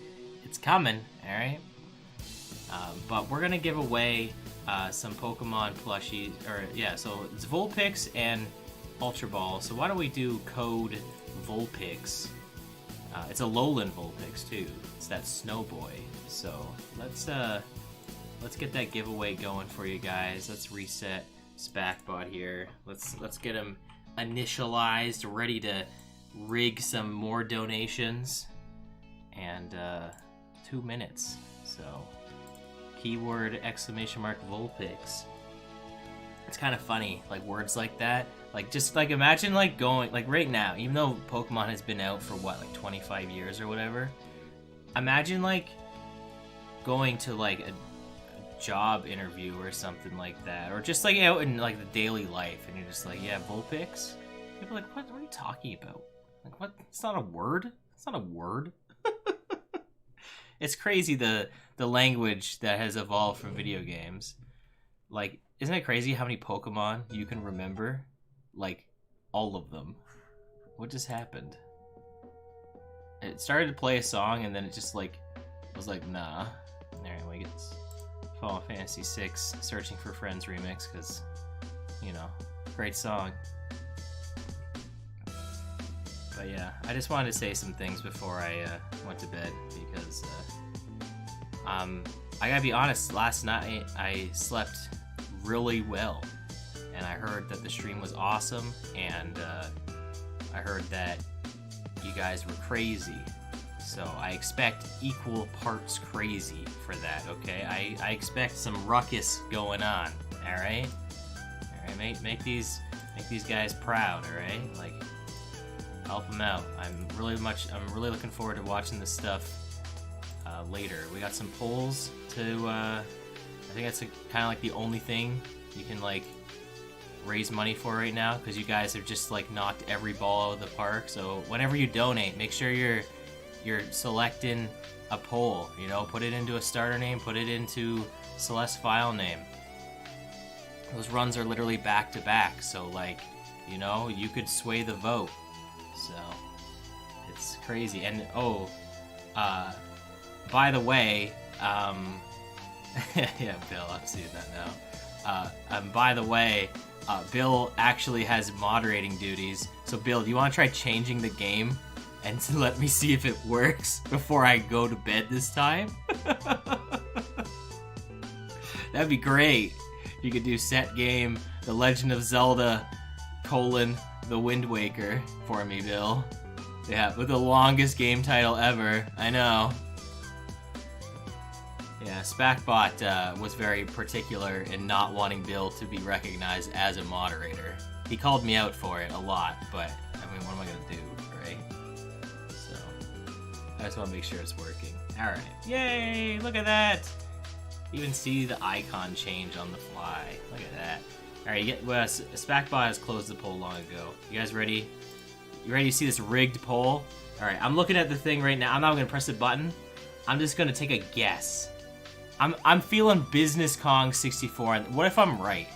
it's coming, all right? But we're going to give away some Pokemon plushies, so it's Vulpix and Ultra Ball. So why don't we do code Vulpix? It's a Alolan Vulpix too. It's that Snow Boy. So let's get that giveaway going for you guys. Let's reset SpacBot here. Let's get him initialized, ready to rig some more donations. And 2 minutes. So keyword ! Vulpix. It's kind of funny, like words like that. Like, just like imagine like going, like right now, even though Pokemon has been out for what, like 25 years or whatever, imagine like going to like a job interview or something like that, or just like out in like the daily life, and you're just like, yeah, Vulpix. People are like, what are you talking about? Like, what? It's not a word. It's not a word. It's crazy the language that has evolved from video games. Like, isn't it crazy how many Pokemon you can remember? Like, all of them. What just happened? It started to play a song, and then it just like was like, nah. Anyway, it's Final Fantasy VI Searching for Friends remix, because, you know, great song. But yeah, I just wanted to say some things before I went to bed, because I gotta be honest, last night I slept really well, and I heard that the stream was awesome, and I heard that you guys were crazy. So I expect equal parts crazy for that, okay? I expect some ruckus going on, alright? Alright, make these guys proud, alright? Like, help them out. I'm really looking forward to watching this stuff later. We got some polls to, I think that's kind of like the only thing you can like raise money for right now, because you guys have just like knocked every ball out of the park. So whenever you donate, make sure you're selecting a poll, you know, put it into a starter name, put it into Celeste file name. Those runs are literally back to back, so like, you know, you could sway the vote. So it's crazy. And by the way, yeah, Bill, I'm seeing that now. By the way, Bill actually has moderating duties. So Bill, do you want to try changing the game and to let me see if it works before I go to bed this time? That'd be great. If you could do set game, The Legend of Zelda, The Wind Waker for me, Bill. Yeah, with the longest game title ever. I know. Yeah, SpacBot was very particular in not wanting Bill to be recognized as a moderator. He called me out for it a lot, but, I mean, what am I gonna do, right? So, I just want to make sure it's working. Alright. Yay! Look at that! Even see the icon change on the fly. Look at that. Alright, SpacBot has closed the poll long ago. You guys ready? You ready to see this rigged poll? Alright, I'm looking at the thing right now. I'm not gonna press the button. I'm just gonna take a guess. I'm feeling Business Kong 64. And what if I'm right?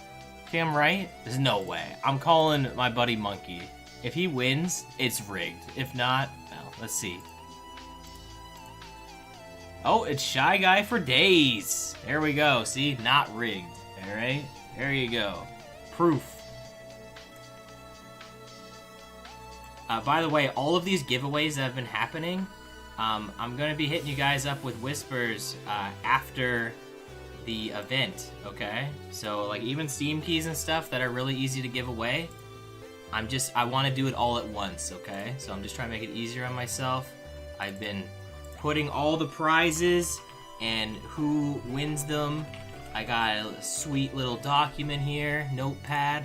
Okay, I'm right? There's no way. I'm calling my buddy Monkey. If he wins, it's rigged. If not, well, let's see. Oh, it's Shy Guy for Days. There we go. See? Not rigged. Alright? There you go. Proof. By the way, all of these giveaways that have been happening, I'm going to be hitting you guys up with whispers after the event, okay? So, like, even Steam keys and stuff that are really easy to give away, I want to do it all at once, okay? So I'm just trying to make it easier on myself. I've been putting all the prizes and who wins them. I got a sweet little document here, notepad.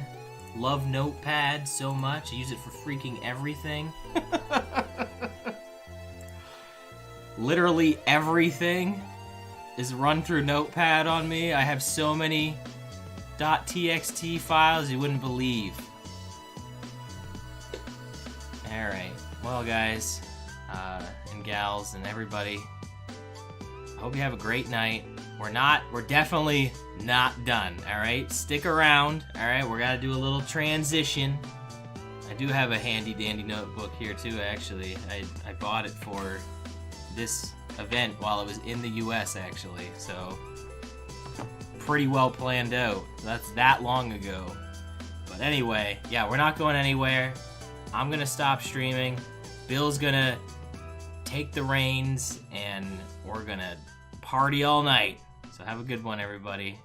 Love Notepad so much. I use it for freaking everything. Literally everything is run through Notepad on me. I have so many .txt files you wouldn't believe. Alright. Well, guys, and gals, and everybody, I hope you have a great night. We're definitely not done, alright? Stick around, alright? We're gotta do a little transition. I do have a handy dandy notebook here too, actually. I bought it for this event while it was in the US, actually, so pretty well planned out. That's that long ago. But anyway, yeah, we're not going anywhere. I'm gonna stop streaming. Bill's gonna take the reins, and we're gonna party all night. So have a good one, everybody.